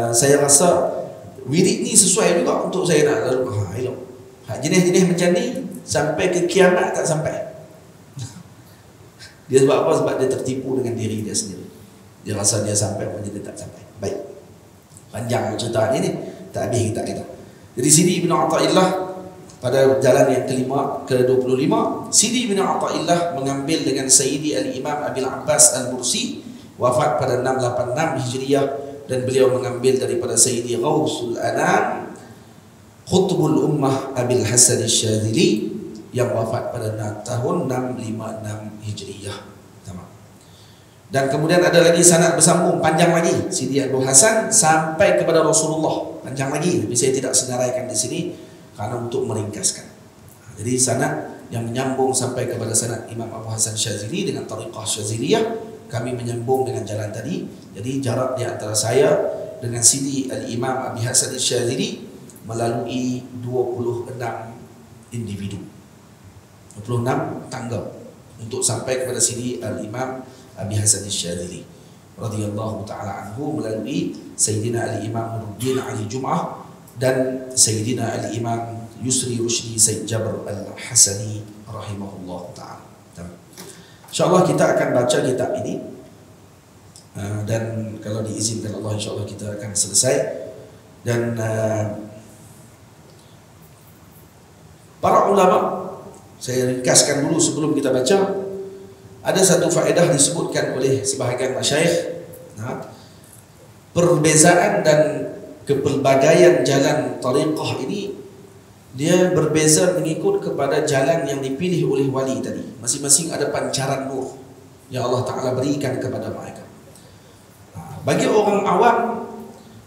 saya rasa wirid ni sesuai juga untuk saya nak lalu. Elok. Jenis-jenis macam ni sampai ke kiamat tak sampai. Dia sebab apa? Sebab dia tertipu dengan diri dia sendiri. Dia rasa dia sampai, dia tak sampai. Baik. Panjang cerita ni, tak habis kita. Jadi Sidi bin Athaillah pada jalan yang ke-25, Sidi bin Athaillah mengambil dengan Sayyidi Al-Imam Abil Abbas Al-Mursi, wafat pada 686 Hijriah, dan beliau mengambil daripada Sayyidi Ghausul Anam Khutbul Ummah Abil Hasan Al-Syadzili yang wafat pada tahun 656 Hijriah. Dan kemudian ada lagi sanad bersambung panjang lagi, Sidi Abdul Hasan sampai kepada Rasulullah, panjang lagi, tapi saya tidak senaraikan di sini karena untuk meringkaskan. Jadi sanad yang menyambung sampai kepada sanad Imam Abu Hasan Syadzili dengan tariqah Syadziliyah, kami menyambung dengan jalan tadi. Jadi jarak di antara saya dengan Sidi Al-Imam Abi Hasan Syadzili melalui 26 individu, 26 tangga untuk sampai kepada Sidi Al-Imam Abi Hasan Syadzili radhiyallahu taala anhu melalui Sayyidina Al-Imam Nuruddin Ali Jum'ah dan Sayyidina Al-Imam Yusri Rushdi Said Jabr Al-Hasani rahimahullah ta'ala. InsyaAllah kita akan baca kitab ini, dan kalau diizinkan Allah insyaAllah kita akan selesai. Dan para ulama, saya ringkaskan dulu sebelum kita baca. Ada satu faedah disebutkan oleh sebahagian masyayikh, perbezaan dan kepelbagaian jalan tariqah ini, dia berbeza mengikut kepada jalan yang dipilih oleh wali tadi. Masing-masing ada pancaran nur yang Allah Ta'ala berikan kepada mereka. Bagi orang awam,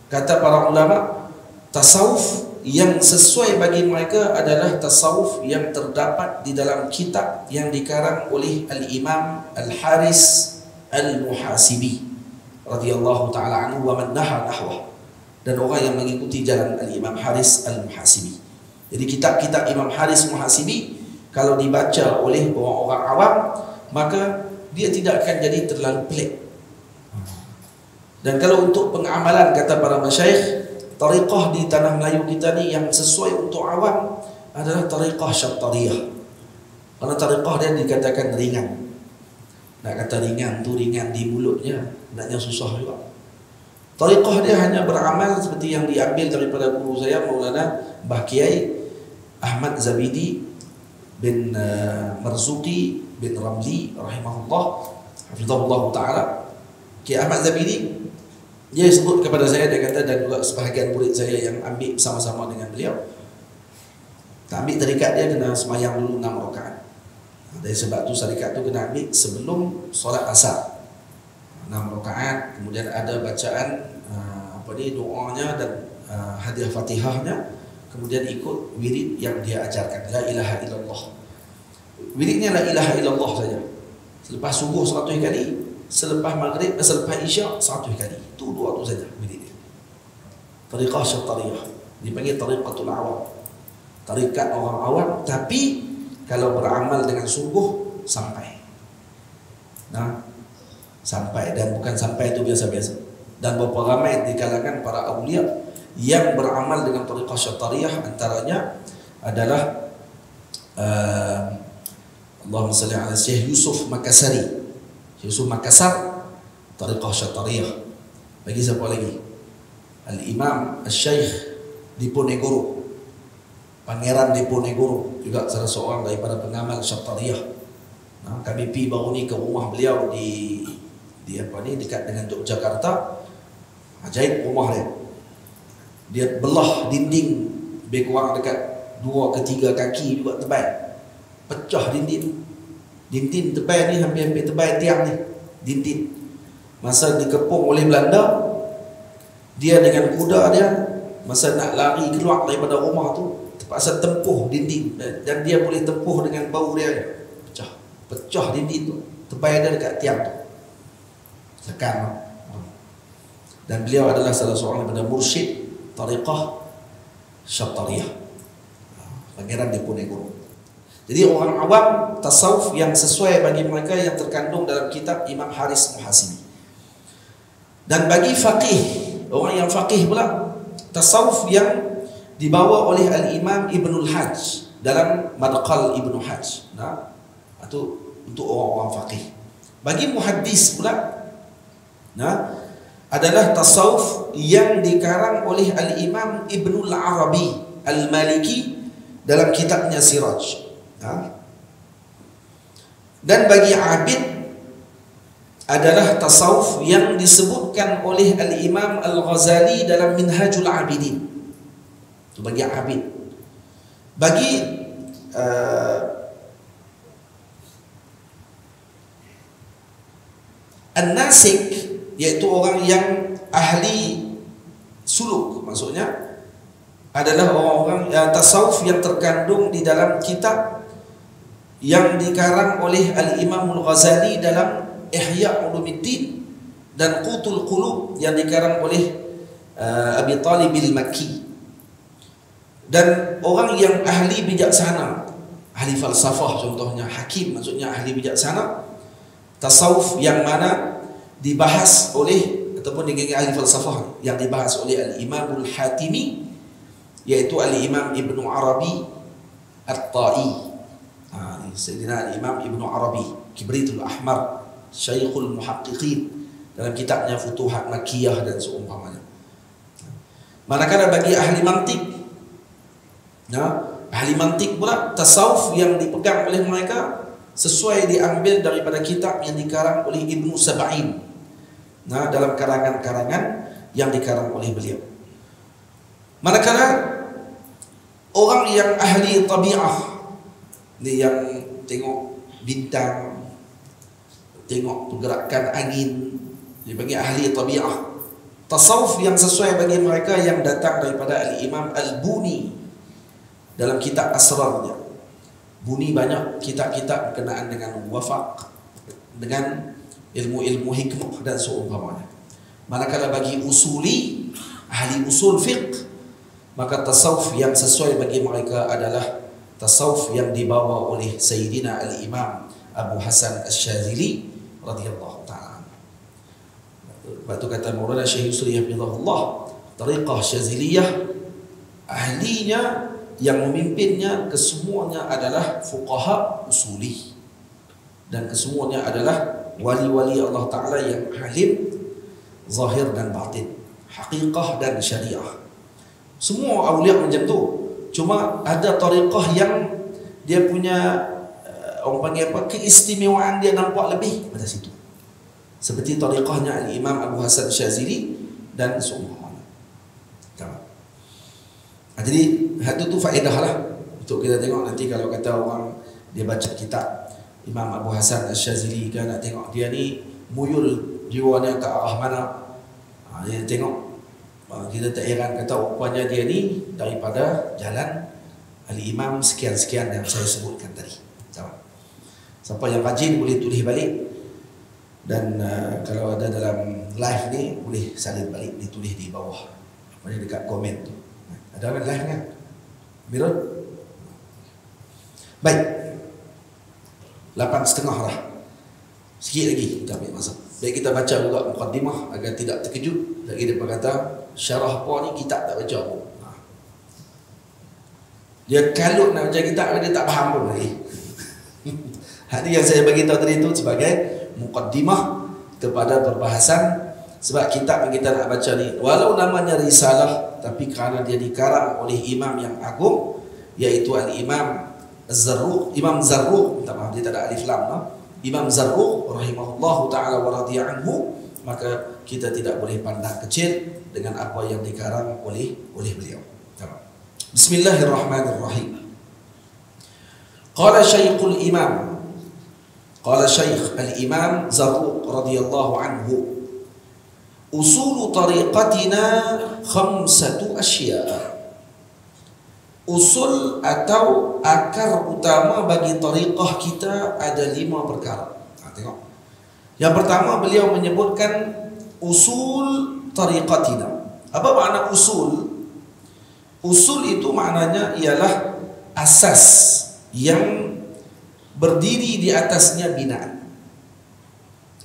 kata para ulama, tasawuf yang sesuai bagi mereka adalah tasawuf yang terdapat di dalam kitab yang dikarang oleh Al-Imam Al-Haris Al-Muhasibi radhiyallahu ta'ala anhu wa man nahwa, dan orang yang mengikuti jalan Al-Imam Haris Al-Muhasibi. Jadi kitab-kitab Imam Haris Muhasibi kalau dibaca oleh orang-orang awam, maka dia tidak akan jadi terlalu pelik. Dan kalau untuk pengamalan, kata para masyayikh, tariqah di tanah Melayu kita ni yang sesuai untuk awam adalah tariqah Syattariyah. Karena tariqah dia dikatakan ringan. Nak kata ringan tu ringan di mulutnya, naknya susah juga. Tariqah dia hanya beramal seperti yang diambil daripada guru saya, Maulana Mbah Kiai Ahmad Zabidi bin Marzuki bin Ramli rahimahullah, hafizahullah ta'ala. Kiai Ahmad Zabidi, dia sebut kepada saya, dia kata, dan juga sebahagian murid saya yang ambil sama-sama dengan beliau, tak ambil tarikat dia kena semayang dulu 6 rakaat. Dari sebab tu tarikat tu kena ambil sebelum solat asar 6 rakaat, kemudian ada bacaan doanya dan hadiah Fatihahnya, kemudian ikut wirid yang dia ajarkan, la ilaha illallah. Wiridnya la ilaha illallah saja. Selepas subuh 100 kali, selepas maghrib, selepas isyak 100 kali. Itu 2 tu saja wirid dia. Tariqah Syattariyah dipanggil tariqatul awam, tarikat orang awam, tapi kalau beramal dengan sungguh sampai. Nah, sampai, dan bukan sampai itu biasa-biasa. Dan beberapa ramai di kalangan para awliya yang beramal dengan tariqah Syattariyah, antaranya adalah Allahumma salli ala Syekh Yusuf Makassari. Yusuf Makassar, tariqah Syattariyah. Bagi siapa lagi? Al-Imam Al-Syekh Diponegoro, Pangeran Diponegoro, juga salah seorang daripada pengamal Syattariyah. Nah, kami pergi baru ni ke rumah beliau di dekat dengan Yogyakarta. Ajaib rumah dia. Dia belah dinding lebih kurang dekat 2 ke 3 kaki juga tebal. Pecah dinding. Dinding tebal ni hampir-hampir tebal tiang ni. Dinding. Masa dikepung oleh Belanda, dia dengan kuda dia, masa nak lari keluar daripada rumah tu, terpaksa tempuh dinding, dan dia boleh tempuh dengan bau dia. Pecah dinding tu, tebal dia dekat tiang tu. Sekarang. Dan beliau adalah salah seorang daripada mursyid tariqah Syattariyah, Pangeran Diponegoro. Jadi orang awam, tasawuf yang sesuai bagi mereka yang terkandung dalam kitab Imam Haris Muhasibi. Dan bagi faqih, orang yang faqih pula, tasawuf yang dibawa oleh Al-Imam Ibnul Hajj dalam Madkhal Ibnu Hajj. Nah, itu untuk orang-orang faqih. Bagi muhaddis pula, nah, adalah tasawuf yang dikarang oleh Al-Imam Ibnul Arabi Al-Maliki dalam kitabnya Siraj. Dan bagi abid adalah tasawuf yang disebutkan oleh Al-Imam Al-Ghazali dalam Minhajul Abidin. Itu bagi abid. Bagi an-nasik, yaitu orang yang ahli suluk, maksudnya adalah orang-orang tasawuf yang terkandung di dalam kitab yang dikarang oleh Al-Imam Al-Ghazali dalam Ihya Ulumuddin dan Qutul Qulub yang dikarang oleh Abi Talib Al-Makki. Dan orang yang ahli bijaksana, ahli falsafah contohnya, hakim maksudnya ahli bijaksana, tasawuf yang mana dibahas oleh ataupun dengan ahli falsafah yang dibahas oleh Al-Imam Al-Hatimi, yaitu Al-Imam Ibnu Arabi At-Tai. Sayyidina Al-Imam Ibnu Arabi Kibritul Ahmar, Syekhul Muhaqqiqin, dalam kitabnya Futuhat Makkiyah dan seumpamanya. Manakala bagi ahli mantik, ahli mantik pula, tasawuf yang dipegang oleh mereka sesuai diambil daripada kitab yang dikarang oleh Ibnu Sab'in, dalam karangan-karangan yang dikarang oleh beliau. Manakala orang yang ahli tabi'ah, ni yang tengok bintang, tengok pergerakan angin, Dia bagi ahli tabi'ah. Tasawuf yang sesuai bagi mereka yang datang daripada Al-Imam Al-Buni dalam kitab Asrarnya. Buni banyak kitab-kitab berkenaan dengan wafaq, dengan ilmu-ilmu hikmah dan seumpamanya. Manakala bagi usuli, ahli usul fiqh, maka tasawuf yang sesuai bagi mereka adalah tasawuf yang dibawa oleh Sayyidina Al-Imam Abu Hasan Asy-Syadzili radhiyallahu ta'ala. Lepas tu kata Maulana Syekh Yusri hafizahullah, tariqah Syadziliyah ahlinya yang memimpinnya kesemuanya adalah fuqaha usuli, dan kesemuanya adalah wali-wali Allah Ta'ala yang alim zahir dan batin, haqiqah dan syariah. Semua awliya macam tu. Cuma ada tariqah yang dia punya orang panggil apa, keistimewaan dia nampak lebih pada situ. Seperti tariqahnya Al-Imam Abu Hasan Syadzili dan seumpamanya. Jadi hatu tu faedah lah untuk kita tengok nanti kalau kata orang dia baca kitab Imam Abu Hasan Asy-Syadzili kan, nak tengok dia ni muyul jiwanya ke arah mana. Dia tengok, kita tak heran kata rupanya dia ni daripada jalan Al-Imam sekian-sekian yang saya sebutkan tadi. Siapa yang rajin boleh tulis balik, dan kalau ada dalam live ni boleh salin balik, ditulis di bawah apa ni, dekat komen tu. Ada kan live kan? Mirun? Baik, 8.30 lah, sikit lagi kita ambil masa. Baik, kita baca juga muqaddimah agar tidak terkejut. Lagi dia kata syarah apa ni kitab tak baca pun. Dia kalut nak baca kitab, dia tak faham pun lagi. Ini yang saya bagi tahu tadi itu sebagai muqaddimah kepada perbahasan. Sebab kitab yang kita nak baca ni, walau namanya risalah, tapi kerana dia dikarang oleh imam yang agung, iaitu Al-Imam Az-Zarruq, Imam Zarruq, minta maaf dia tak ada alif lam, no? Imam Zarruq rahimahullahu ta'ala wa radhiya anhu, maka kita tidak boleh pandang kecil dengan apa yang dikarang oleh beliau. Bismillahirrahmanirrahim. Qala Syekhul Imam, qala Syekh Al-Imam Zarruq radhiyallahu anhu, usul tariqatina khamsatu asya'. Usul atau akar utama bagi tariqah kita ada 5 perkara. Tengok. Yang pertama beliau menyebutkan usul tariqatina. Apa makna usul? Usul itu maknanya ialah asas yang berdiri di atasnya binaan.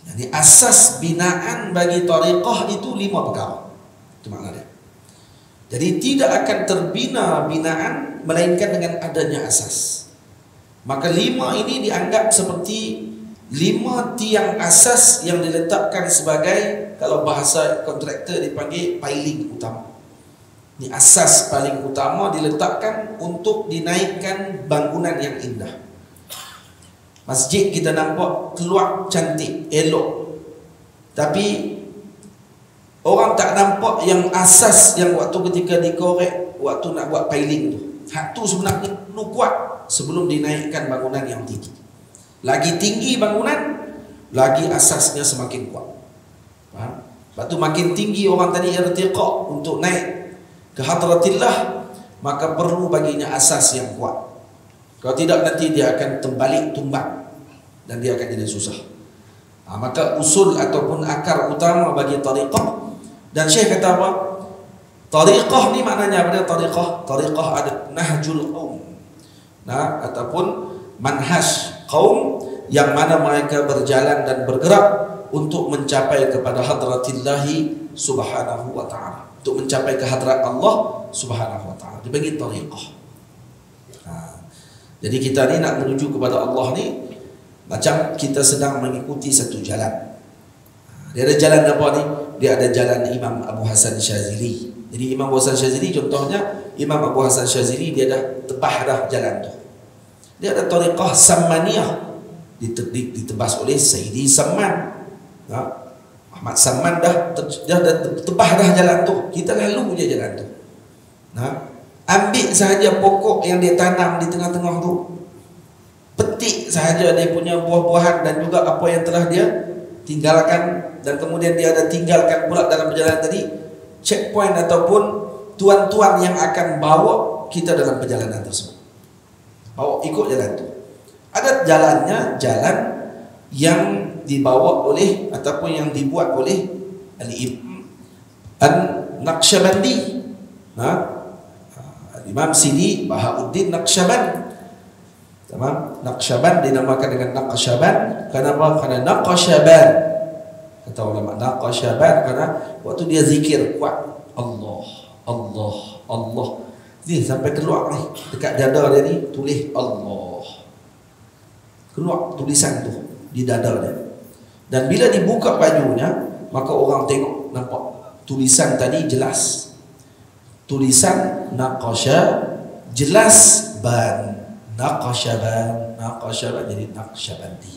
Jadi asas binaan bagi tariqah itu 5 perkara. Itu makna dia. Jadi tidak akan terbina binaan melainkan dengan adanya asas. Maka 5 ini dianggap seperti 5 tiang asas yang diletakkan sebagai, kalau bahasa kontraktor dipanggil piling utama. Ini asas paling utama diletakkan untuk dinaikkan bangunan yang indah. Masjid kita nampak keluar cantik, elok, tapi orang tak nampak yang asas yang waktu ketika dikorek, waktu nak buat piling tu. Hak tu sebenarnya perlu kuat sebelum dinaikkan bangunan yang tinggi. Lagi tinggi bangunan, lagi asasnya semakin kuat. Faham? Lepas tu makin tinggi orang tadi irtiqa untuk naik ke hadratillah, maka perlu baginya asas yang kuat. Kalau tidak nanti dia akan terbalik tumbang dan dia akan jadi susah. Maka usul ataupun akar utama bagi tariqah. Dan Syekh kata apa? Tariqah ni maknanya apa dia? Tariqah ada nahjul qaum. Nah, ataupun manhaj qaum yang mana mereka berjalan dan bergerak untuk mencapai kepada hadratillahi subhanahu wa ta'ala, untuk mencapai ke hadrat Allah subhanahu wa ta'ala. Dibagi tariqah. Jadi kita ni nak menuju kepada Allah ni macam kita sedang mengikuti satu jalan. Dia ada jalan apa ni? Dia ada jalan Imam Abu Hasan Syadzili. Jadi Imam Abu Hasan Syadzili, contohnya Imam Abu Hasan Syadzili, dia dah tebah dah jalan tu. Dia ada tariqah Sammaniyah, ditebas oleh Sayyidi Samman. Ahmad Samman dah tebah dah jalan tu. Kita lalu je jalan tu. Ambil sahaja pokok yang dia tanam di tengah-tengah tu, petik sahaja dia punya buah-buahan dan juga apa yang telah dia tinggalkan dan kemudian dia ada tinggalkan pula dalam perjalanan tadi checkpoint ataupun tuan-tuan yang akan bawa kita dalam perjalanan tersebut. Bawa ikut jalan itu. Ada jalannya, jalan yang dibawa oleh ataupun yang dibuat oleh An-Naqsyabandi. Imam Sidi Bahauddin Naqsyaband. Tamam, Naqsyaband dinamakan dengan Naqsyaband. Kenapa? Karena Naqsyaband, kata ulama, Naqsyaband karena waktu dia zikir kuat Allah, Allah, Allah. Ni sampai keluar ni dekat dada dia ni tulis Allah. Keluar tulisan tu di dada dia. Dan bila dibuka bajunya, maka orang tengok nampak tulisan tadi jelas. Tulisan Naqsya jelas ban. Naqsyaban, Naqsyaban jadi Naqsyabandi.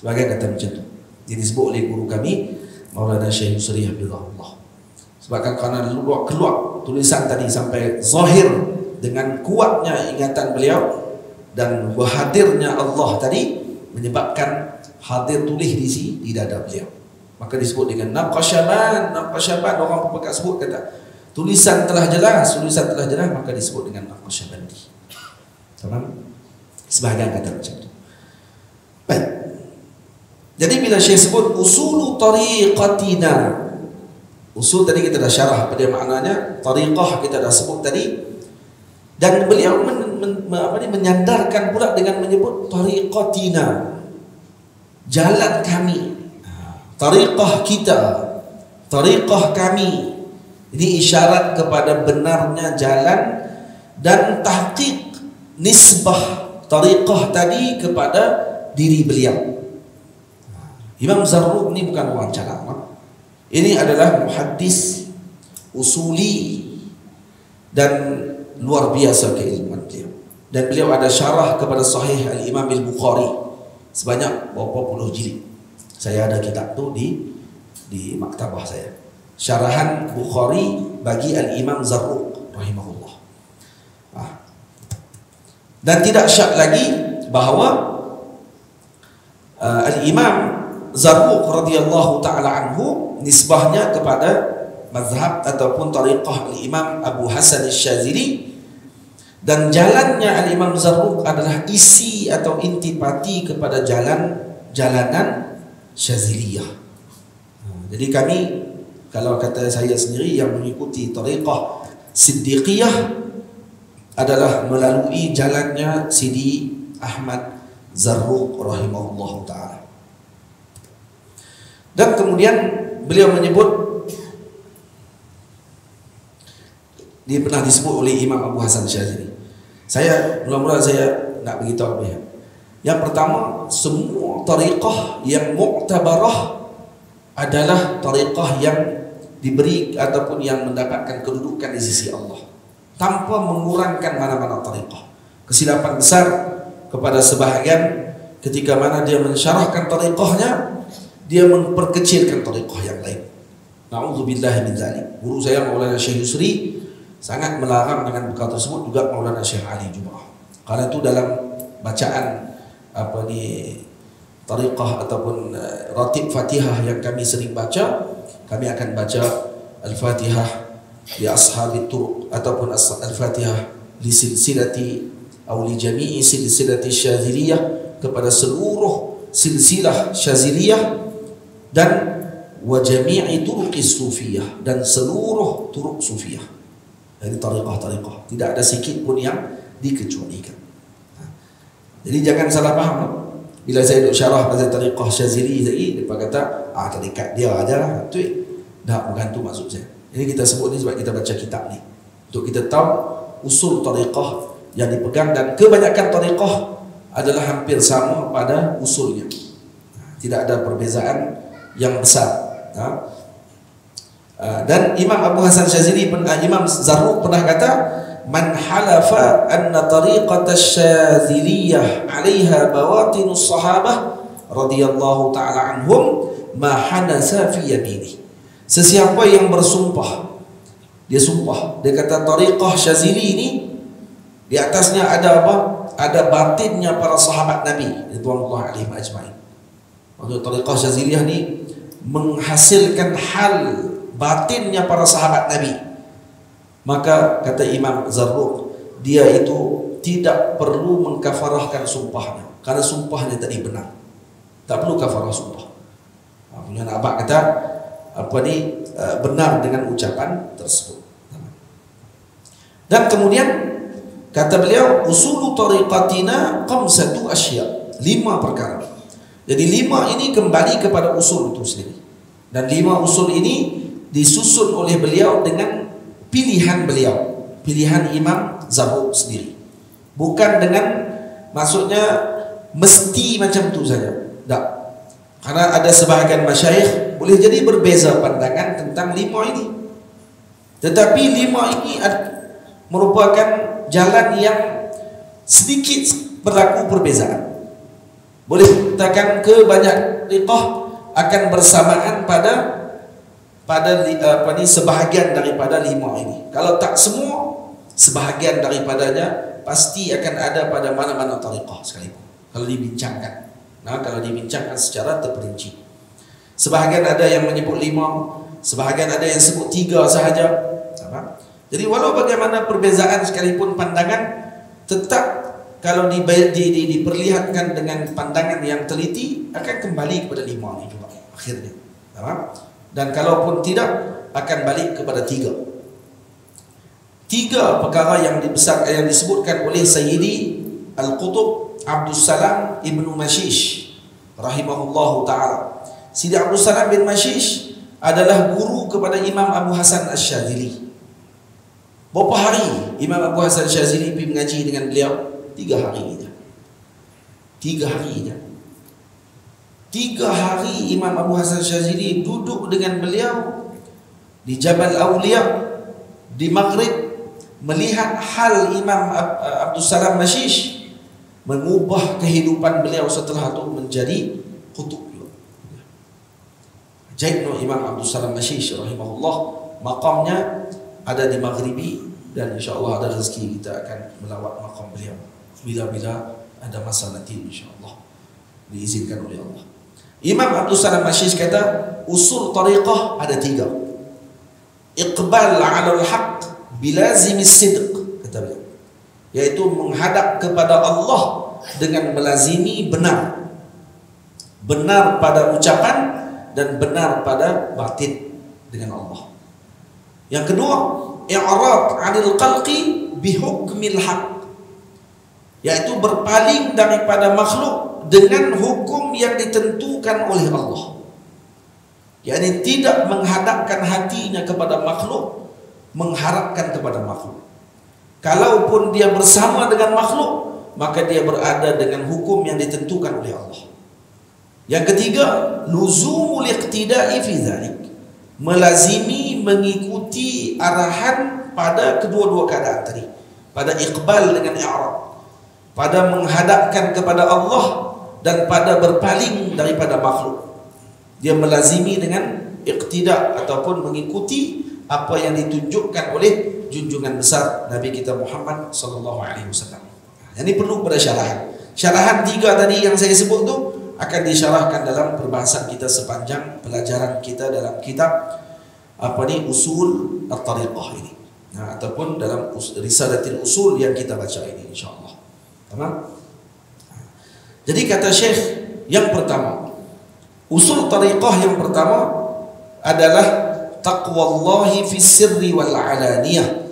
Sebagai kata macam tu. Jadi disebut oleh guru kami Maulana Syekh Yusri Habibullah. Sebabkan kerana keluar tulisan tadi sampai zahir dengan kuatnya ingatan beliau dan hadirnya Allah tadi menyebabkan hadir tulis di dada beliau. Maka disebut dengan Naqsyaban, Naqsyaban. Orang pepekat sebut kata tulisan telah jelas, maka disebut dengan Naqsyabandi. Tamam? Sebahagian kata macam tu. Baik. Jadi bila Syekh sebut usulu tariqatina, usul tadi kita dah syarah apa dia maknanya, tariqah kita dah sebut tadi, dan beliau menyandarkan pula dengan menyebut tariqatina, jalan kami, tariqah kita, tariqah kami. Ini isyarat kepada benarnya jalan dan tahqiq nisbah tariqah tadi kepada diri beliau. Imam Zarruq ni bukan orang calang. Ini adalah muhaddis usuli dan luar biasa keilmuan beliau. Dan beliau ada syarah kepada Sahih Al-Imam Al-Bukhari sebanyak berapa puluh jilid. Saya ada kitab tu di maktabah saya. Syarahan Bukhari bagi Al-Imam Zarruq rahimahullah. Dan tidak syak lagi bahawa Al-Imam Zarruq radhiyallahu taala anhu nisbahnya kepada mazhab ataupun tariqah Al-Imam Abu Hasan Asy-Syadzili, dan jalannya Al-Imam Zarruq adalah isi atau intipati kepada jalanan Syadziliyah. Jadi kami, kalau kata saya sendiri, yang mengikuti tariqah Siddiqiyah adalah melalui jalannya Sidi Ahmad Zarruq rahimahullah ta'ala. Dan kemudian beliau menyebut, dia pernah disebut oleh Imam Abu Hasan Syadzili. Mula-mula saya nak beritahu apa ya. Yang pertama, semua tariqah yang mu'tabarah adalah tariqah yang diberi ataupun yang mendapatkan kedudukan di sisi Allah, tanpa mengurangkan mana-mana tariqah. Kesilapan besar kepada sebahagian ketika mana dia mensyarahkan tariqahnya, dia memperkecilkan tariqah yang lain. Na'udzubillahi min dzalik. Guru saya Maulana Syekh Yusri sangat melarang dengan perkara tersebut, juga Maulana Syekh Ali Jumaah. Karena itu dalam bacaan tariqah ataupun ratib Fatihah yang kami sering baca, kami akan baca Al-Fatihah li ashabi turuq ataupun Al-Fatihah li silsilati atau li jami'i silsilati Syadziliyah, kepada seluruh silsilah Syadziliyah, dan wa jami'i turuqis Sufiyah, dan seluruh turuq Sufiyah. Dari tariqah-tariqah tidak ada sikit pun yang dikecualikan. Jadi jangan salah faham. Bila saya duk syarah pasal tariqah Syadzili tadi, depa kata tariqat dia ajalah, tu dah bukan tu maksud saya. Ini kita sebut ni sebab kita baca kitab ni, untuk kita tahu usul tariqah yang dipegang, dan kebanyakan tariqah adalah hampir sama pada usulnya. Tidak ada perbezaan yang besar. Dan Imam Abu Hasan Syadzili, Imam Zarruq pernah kata, man halafa anna tariqat asy-Syadziliyah 'alaiha bawatinus sahabah radhiyallahu ta'ala anhum ma hanasa fi yamini. Sesiapa yang bersumpah, dia sumpah, dia kata tariqah Syadzili ini di atasnya ada apa? Ada batinnya para sahabat Nabi radhiyallahu alaihim ajmain. Maksud tariqah Syadziliyah ni menghasilkan hal batinnya para sahabat Nabi. Maka kata Imam Zarruq, dia itu tidak perlu mengkafarahkan sumpahnya, karena sumpahnya tadi benar. Tak perlu kafarah sumpah. Punya Abang kata benar dengan ucapan tersebut. Dan kemudian kata beliau, usulu tariqatina khamsatu asya, 5 perkara. Jadi 5 ini kembali kepada usul itu sendiri. Dan 5 usul ini disusun oleh beliau dengan pilihan beliau, pilihan Imam Zarruq sendiri. Bukan dengan maksudnya mesti macam tu saja. Tak. Karena ada sebahagian masyayikh boleh jadi berbeza pandangan tentang 5 ini. Tetapi 5 ini merupakan jalan yang sedikit berlaku perbezaan. Boleh katakan kebanyak riqah akan bersamaan pada sebahagian daripada 5 ini. Kalau tak semua, sebahagian daripadanya pasti akan ada pada mana-mana tariqah sekalipun, kalau dibincangkan. Nah, kalau dibincangkan secara terperinci. Sebahagian ada yang menyebut 5, sebahagian ada yang sebut 3 sahaja. Jadi walau bagaimana perbezaan sekalipun pandangan, tetap kalau diperlihatkan dengan pandangan yang teliti, akan kembali kepada 5 ini juga akhirnya. Dan kalaupun tidak, akan balik kepada 3 perkara yang disebutkan oleh Sayyidi Al-Qutub Abdul Salam Ibnu Mashish rahimahullahu ta'ala. Sayyidi Abdul Salam bin Mashish adalah guru kepada Imam Abu Hasan Asy-Syadzili. Berapa hari Imam Abu Hasan Asy-Syadzili pergi mengaji dengan beliau? 3 hari saja. 3 hari saja. 3 hari Imam Abu Hasan Asy-Syadzili duduk dengan beliau di Jabal Aulia di Maghrib, melihat hal Imam Abdul Salam Mashish, mengubah kehidupan beliau setelah itu menjadi kutub. Jaidno Imam Abdul Salam Mashish rahimahullah, maqamnya ada di Maghribi, dan insyaAllah ada rezeki kita akan melawat maqam beliau bila-bila ada masa nanti, insyaAllah diizinkan oleh Allah. Imam Abdul Salam Mashish kata, usul tariqah ada 3. Iqbal 'alal haqq bilazimis sidq, kata beliau, yaitu menghadap kepada Allah dengan melazimi benar. Benar pada ucapan dan benar pada batin dengan Allah. Yang kedua, i'rad 'anil khalqi bihukmil haqq, yaitu berpaling daripada makhluk dengan hukum yang ditentukan oleh Allah. yakni tidak menghadapkan hatinya kepada makhluk, mengharapkan kepada makhluk. Kalaupun dia bersama dengan makhluk, maka dia berada dengan hukum yang ditentukan oleh Allah. Yang ketiga, luzumul iqtida'i fi dzalik, melazimi mengikuti arahan pada kedua-dua keadaan tadi, pada iqbal dengan i'rab, pada menghadapkan kepada Allah dan pada berpaling daripada makhluk. Dia melazimi dengan iqtida ataupun mengikuti apa yang ditunjukkan oleh junjungan besar Nabi kita Muhammad sallallahu alaihi wasallam. Ini perlu pada syarahan. Syarahan 3 tadi yang saya sebut tu akan disyarahkan dalam perbahasan kita sepanjang pelajaran kita dalam kitab usul at-tariqah ini. Ataupun dalam risalatil usul yang kita baca ini, insyaallah. Tamam? Jadi kata Syekh, yang pertama, usul tariqah yang pertama adalah taqwallahi fi sirri wal alaniyah.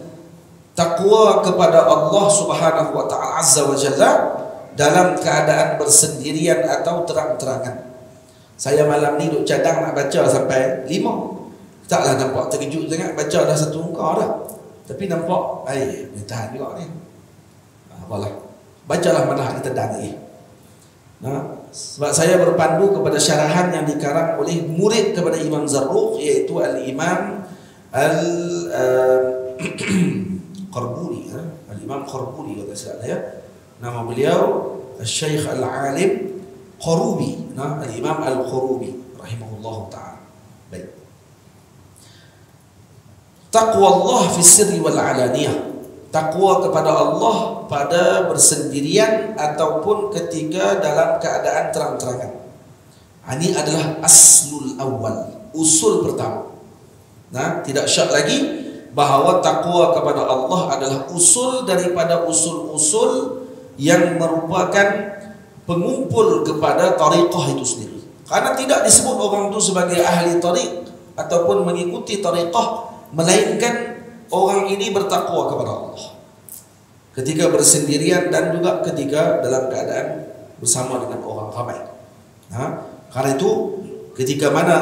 Takwa kepada Allah Subhanahu wa taala azza wa jalla dalam keadaan bersendirian atau terang-terangan. Saya malam ni duk cadang nak baca sampai 5. Taklah nampak terkejut sangat, baca dah 1 muka dah. Tapi nampak boleh tahan juga ni. Apalah. Bacalah manhaj kita dan ni. Sebab saya berpandu kepada syarahan yang dikarang oleh murid kepada Imam Zarruq, iaitu Al-Imam Al-Qarbuni, Al-Imam Qarbuni kata saya. Nama beliau Al-Syekh Al-Alim Qarubi, Al-Imam Al-Qarubi rahimahullahu ta'ala. Baik. Taqwa Allah fi sirri wal alaniyah. Takwa kepada Allah pada bersendirian ataupun ketika dalam keadaan terang-terangan. Ini adalah aslul awal, usul pertama. Nah, tidak syak lagi bahawa takwa kepada Allah adalah usul daripada usul-usul yang merupakan pengumpul kepada tariqah itu sendiri. Karena tidak disebut orang itu sebagai ahli tariq ataupun mengikuti tariqah, melainkan orang ini bertakwa kepada Allah ketika bersendirian dan juga ketika dalam keadaan bersama dengan orang ramai. Karena itu ketika mana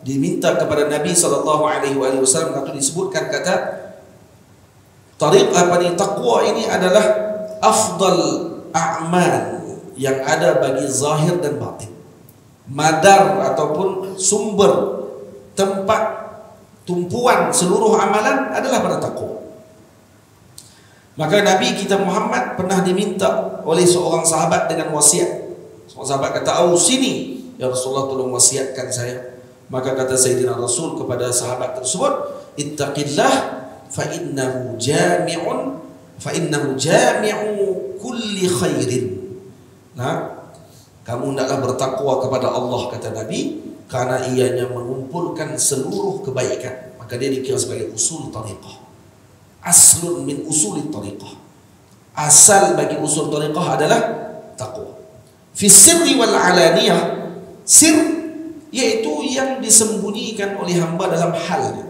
diminta kepada Nabi SAW, itu disebutkan kata tariq taqwa ini adalah afdal a'mal yang ada bagi zahir dan batin. Madar ataupun sumber tempat tumpuan seluruh amalan adalah pada takwa. Maka Nabi kita Muhammad pernah diminta oleh seorang sahabat dengan wasiat. Seorang sahabat kata, "Ausini ya Rasulullah, tolong wasiatkan saya." Maka kata Sayyidina Rasul kepada sahabat tersebut, "Ittaqillah fa innahu jami'u kulli khairin." Nah, kamu hendaklah bertakwa kepada Allah, kata Nabi, karena ianya mengumpulkan seluruh kebaikan. Maka dia dikira sebagai usul tariqah. Aslun min usul tariqah. Asal bagi usul tariqah adalah takwa. Fi sirri wal alaniyah, sir yaitu yang disembunyikan oleh hamba dalam halnya,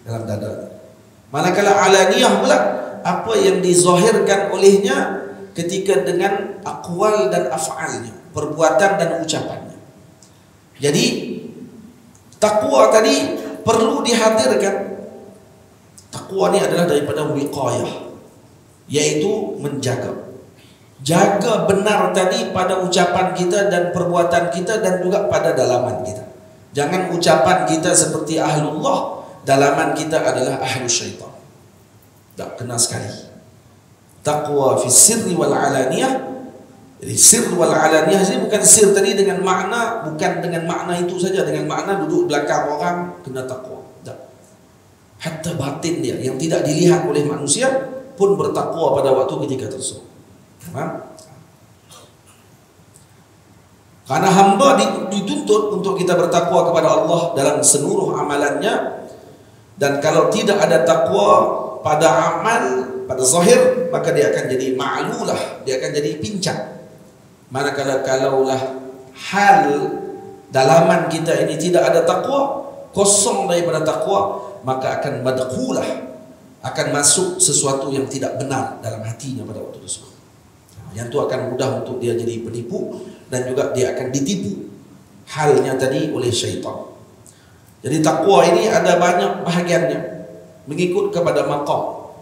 dalam dada. Manakala alaniyah pula apa yang dizahirkan olehnya ketika dengan aqwal dan af'alnya, perbuatan dan ucapannya. Jadi takwa tadi perlu dihadirkan. Takwa ini adalah daripada wiqayah, yaitu menjaga. Jaga benar tadi pada ucapan kita dan perbuatan kita dan juga pada dalaman kita. Jangan ucapan kita seperti ahlullah, dalaman kita adalah ahlus syaitan. Tak kena sekali. Taqwa fi sirri wal alaniyah. Jadi sir wal alaniyah ini bukan sir tadi dengan makna, bukan dengan makna itu saja, dengan makna duduk belakang orang kena takwa. Tak. Hatta batin dia yang tidak dilihat oleh manusia pun bertakwa pada waktu ketika tersebut. Karena hamba dituntut untuk kita bertakwa kepada Allah dalam seluruh amalannya. Dan kalau tidak ada takwa pada amal, pada zahir, maka dia akan jadi ma'lulah, dia akan jadi pincang. Manakala kalaulah hal dalaman kita ini tidak ada takwa, kosong daripada takwa, maka akan madkhulah, akan masuk sesuatu yang tidak benar dalam hatinya pada waktu tersebut. Yang itu akan mudah untuk dia jadi penipu, dan juga dia akan ditipu halnya tadi oleh syaitan. Jadi takwa ini ada banyak bahagiannya mengikut kepada maqam.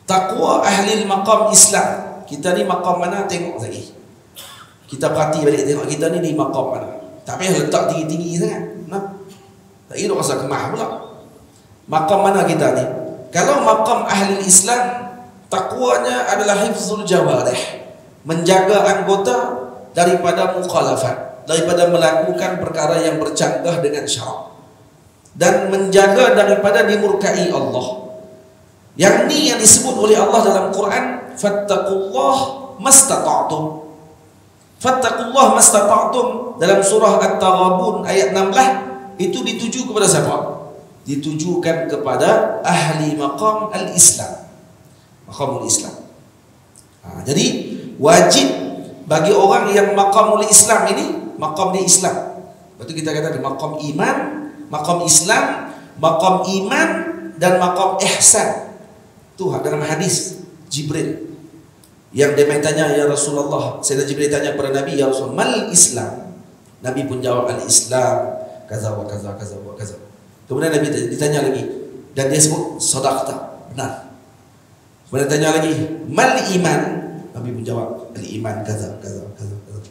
Takwa ahli maqam Islam. Kita ni maqam mana, tengok lagi. Kita perhati balik, tengok kita ni di maqam mana. Tak payah letak tinggi-tinggi sangat. Tak kira rasa kemah pula. Maqam mana kita ni? Kalau maqam ahli Islam, takwanya adalah hifzul jawarih, menjaga anggota daripada mukhalafat, daripada melakukan perkara yang bercanggah dengan syarak, dan menjaga daripada dimurkai Allah. Yang ni yang disebut oleh Allah dalam Quran, fattaqullah mastata'tum. Fattaqullah mastata'tum dalam surah At-Taghabun ayat 16 itu dituju kepada siapa? Ditujukan kepada ahli maqam al-Islam, maqamul Islam. Jadi wajib bagi orang yang maqamul Islam ini, maqam di Islam. Betul kita kata di maqam iman, maqam Islam, maqam iman dan maqam ihsan. Itu dalam hadis Jibril yang dia tanya, ya Rasulullah, Sayyidina Jibril tanya kepada Nabi, ya Rasulullah, mal Islam? Nabi pun jawab, al-Islam kaza wa kaza kaza wa kaza. Kemudian Nabi ditanya lagi, dan dia sebut sadaqta, benar. Kemudian tanya lagi, mal iman? Nabi pun jawab, al-iman kaza kaza kaza kaza.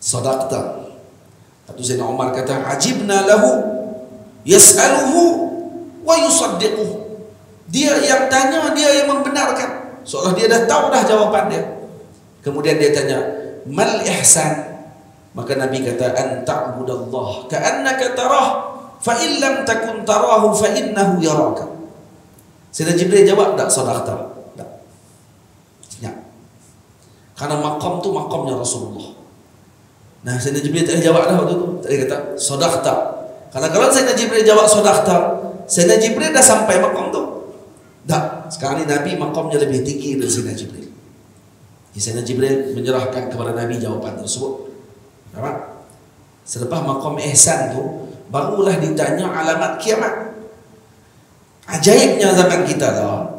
Sadaqta. Satu Sayyidina Umar kata, ajibna lahu yas'aluhu wa yusaddiquhu. Dia yang tanya, dia yang membenarkan, seolah dia dah tahu dah jawapan dia. Kemudian dia tanya, mal ihsan? Maka Nabi kata, an ta'budallah ka'annaka tarah, fa in lam takun tarahu fa innahu yaraka. Sayyidina Jibril jawab, tak, sadaqta. Tak. Ya. Karena maqam tu maqamnya Rasulullah. Nah, Sayyidina Jibril tak jawab dah waktu tu. Dia kata, "Sadaqta." Karena kalau Sayyidina Jibril jawab "Sadaqta", Sayyidina Jibril dah sampai maqam tu. Dah, sekarang ni Nabi maqamnya lebih tinggi dari Sayyidina Jibril. Sayyidina Jibril menyerahkan kepada Nabi jawapan tersebut. Nampak? Selepas maqam ihsan tu, barulah ditanya alamat kiamat. Ajaibnya zaman kita dah,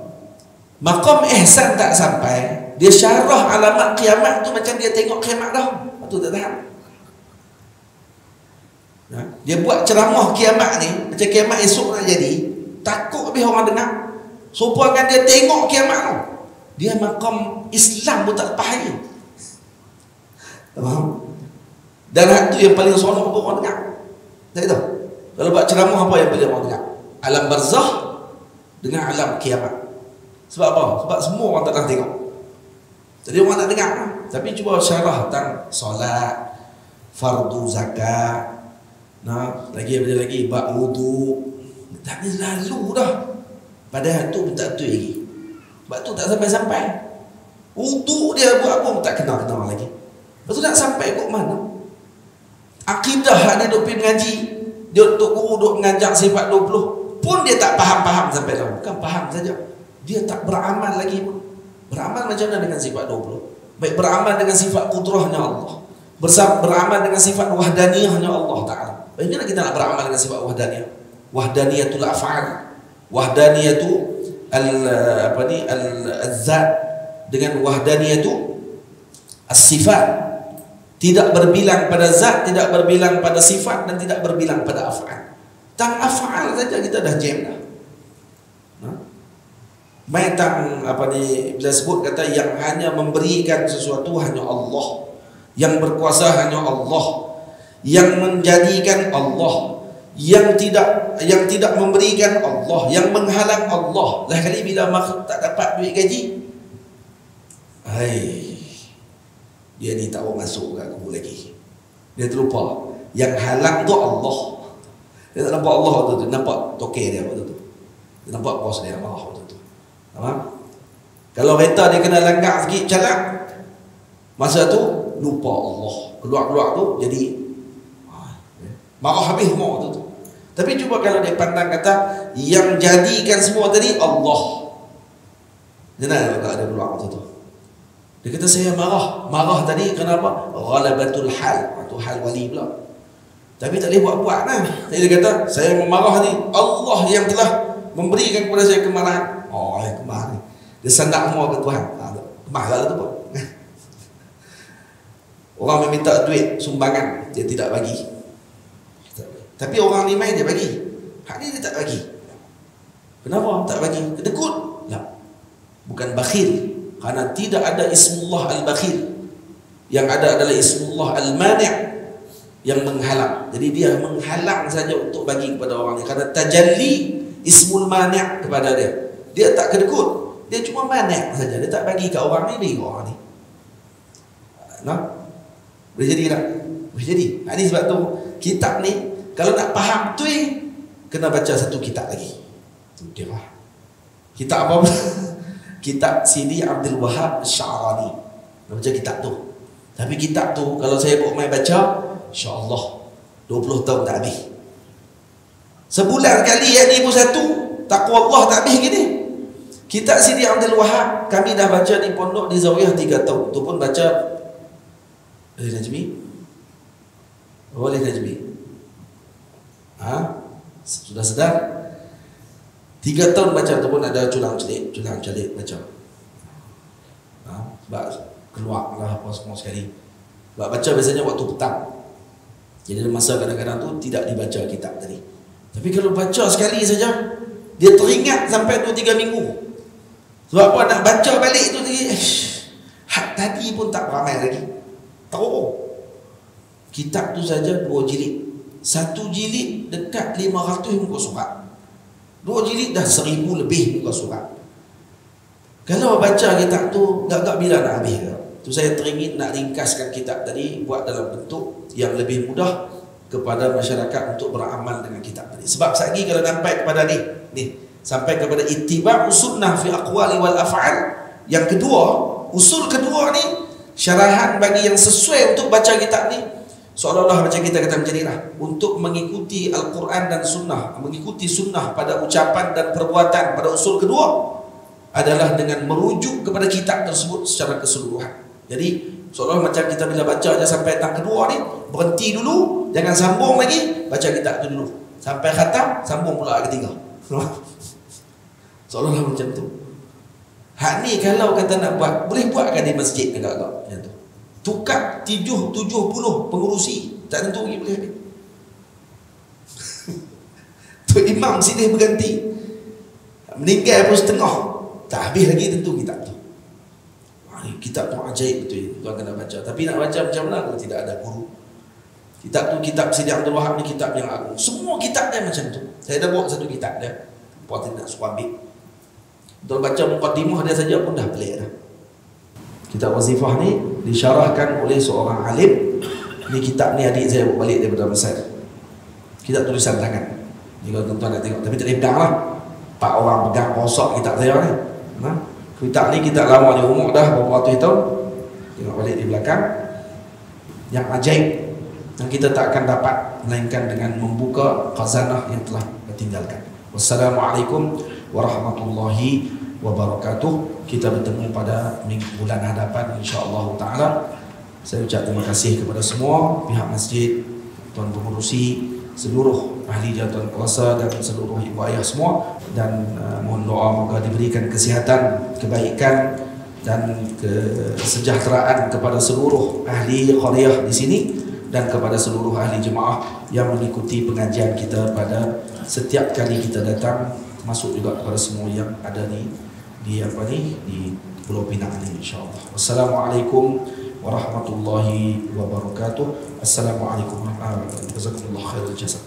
maqam ihsan tak sampai, dia syarah alamat kiamat tu macam dia tengok kiamat dah. Betul tak tahan? Dia buat ceramah kiamat ni macam kiamat esok nak jadi, takut habis orang dengar. Sopankan dia tengok kiamat tu. Dia maqam Islam pun tak lepas lagi. Faham? Dan hak tu yang paling seronok untuk orang dengar. Tak tahu. Kalau buat ceramah apa yang paling orang dengar? Alam barzah dengan alam kiamat. Sebab apa? Sebab semua orang tak nak tengok. Jadi orang nak dengar. Tapi cuba syarah tentang solat, fardu zakat, lagi bab wudu. Tak ada lalu dah. Padahal tu pun tak betul lagi. Sebab tu tak sampai-sampai. Wudu dia buat apa pun tak kenal-kenal lagi. Lepas tu nak sampai kot mana? Akidah dia duk pergi mengaji, dia tok guru duk mengajar sifat 20 pun dia tak faham-faham sampai dah. Bukan faham saja, dia tak beramal lagi pun. Beramal macam mana dengan sifat 20? Baik beramal dengan sifat kudrahnya Allah, beramal dengan sifat wahdaniyahnya Allah Ta'ala. Bagaimana kita nak beramal dengan sifat wahdaniyah? Wahdaniyatul af'al, wahdaniyatu al-zat dengan wahdaniyatu as-sifat. Tidak berbilang pada zat, tidak berbilang pada sifat, dan tidak berbilang pada af'al. Tang af'al saja kita dah jam dah. Main tang bila sebut kata yang hanya memberikan sesuatu hanya Allah, yang berkuasa hanya Allah, yang menjadikan Allah, yang tidak memberikan Allah, yang menghalang Allah. Lah kali bila makhluk tak dapat duit gaji, dia ni tak mau masuk kat kubur lagi. Dia terlupa yang halang tu Allah. Dia tak nampak Allah tu, nampak tokek dia waktu tu. Dia nampak bos dia marah waktu tu. Faham? Kalau kereta dia kena langgar sikit calak, masa tu lupa Allah. Keluar-keluar tu jadi marah habis semua waktu tu. Tapi cuba kalau dia pandang kata yang jadikan semua tadi Allah. Jangan ada keluar waktu tu. Dia kata saya marah tadi kenapa? Ghalabatul hal, itu hal wali pula. Tapi tak boleh buat-buat lah. Jadi dia kata saya memarah ni Allah yang telah memberikan kepada saya kemarahan. Kemarahan ni dia sandak semua ke Tuhan. Kemarahan tu pun. Orang meminta duit sumbangan, dia tidak bagi. Tapi orang ni main dia bagi. Hak ni dia tak bagi. Kenapa tak bagi? Kedekut? Tak. Bukan bakhil. Karena tidak ada ismullah al-bakhil. Yang ada adalah ismullah al-mani' yang menghalang. Jadi dia menghalang saja untuk bagi kepada orang ni. Karena tajalli ismul mani' kepada dia. Dia tak kedekut. Dia cuma mani' saja. Dia tak bagi ke orang ni, bagi ke orang ni. Boleh jadi tak? Boleh jadi. Ini sebab tu kitab ni kalau nak faham tu kena baca satu kitab lagi. Tu dia lah. Kitab apa? Kitab Sidi Abdul Wahab Syarani. Baca kitab tu. Tapi kitab tu kalau saya buat main baca, insya-Allah 20 tahun tak habis. Sebulan kali yang ni pun satu, takwa Allah tak habis gini. Kitab Sidi Abdul Wahab kami dah baca di pondok di Zawiyah 3 tahun. Tu pun baca Najmi. Boleh Najmi. Sudah sedar? 3 tahun baca tu pun ada culang-celik baca. Sebab keluar lah apa semua sekali. Sebab baca biasanya waktu petang. Jadi masa kadang-kadang tu tidak dibaca kitab tadi. Tapi kalau baca sekali saja, dia teringat sampai 2-3 minggu. Sebab apa nak baca balik tu tadi, hak tadi pun tak ramai lagi. Tahu? Kitab tu saja 2 jilid. 1 jilid dekat 500 muka surat. 2 jilid dah 1000 lebih muka surat. Kalau baca kitab tu agak bila nak habis ke? Tu saya teringin nak ringkaskan kitab tadi buat dalam bentuk yang lebih mudah kepada masyarakat untuk beramal dengan kitab tadi. Sebab lagi kalau sampai kepada ni sampai kepada ittiba'u sunnah fi aqwali wal af'al. Yang kedua, usul kedua ni syarahan bagi yang sesuai untuk baca kitab ni Seolah-olah macam kita kata macam ni lah, untuk mengikuti Al-Quran dan Sunnah, mengikuti Sunnah pada ucapan dan perbuatan pada usul kedua adalah dengan merujuk kepada kitab tersebut secara keseluruhan. Jadi seolah-olah macam kita bila baca je sampai tang kedua ni, berhenti dulu, jangan sambung lagi, baca kitab tu dulu sampai khatam, sambung pula ayat ketiga. Seolah-olah macam tu. Hak ni kalau kata nak buat, boleh buatkan di masjid agak-agak macam tu. Tukar 70 pengurusi, tak tentu lagi boleh habis. Tu imam sini berganti, meninggal pun setengah, tak habis lagi tentu kitab tu. Kitab tu ajaib betul, tuan kena baca. Tapi nak baca macam mana kalau tidak ada guru? Kitab tu, kitab Sidi Abdul Wahab ni kitab yang agung. Semua kitab dia macam tu. Saya dah bawa satu kitab dia, puan nak suruh ambil. Betul baca muqaddimah dia saja pun dah pelik dah. Kitab Wazifah ni disyarahkan oleh seorang alim. Ni kitab ni adik saya bawa balik daripada Mesir. Kitab tulisan tangan. Ni kalau tuan-tuan nak tengok, tapi tak boleh pegang lah. 4 orang pegang rosak kitab saya ni. Kitab ni kitab lama di umur dah berapa ratus tahun. Tengok balik di belakang. Yang ajaib yang kita tak akan dapat melainkan dengan membuka khazanah yang telah ditinggalkan. Wassalamualaikum warahmatullahi wabarakatuh. Kita bertemu pada bulan hadapan insya-Allah taala. Saya ucap terima kasih kepada semua pihak masjid, tuan pengurusi, seluruh ahli jawatan kuasa dan seluruh ibu ayah semua, dan mohon doa moga diberikan kesihatan, kebaikan dan kesejahteraan kepada seluruh ahli qaryah di sini dan kepada seluruh ahli jemaah yang mengikuti pengajian kita pada setiap kali kita datang, termasuk juga kepada semua yang ada di Pulau Pinang ini insya-Allah. Wassalamualaikum warahmatullahi wabarakatuh. Assalamualaikum warahmatullahi wabarakatuh. Jazakumullah khairul jazaa.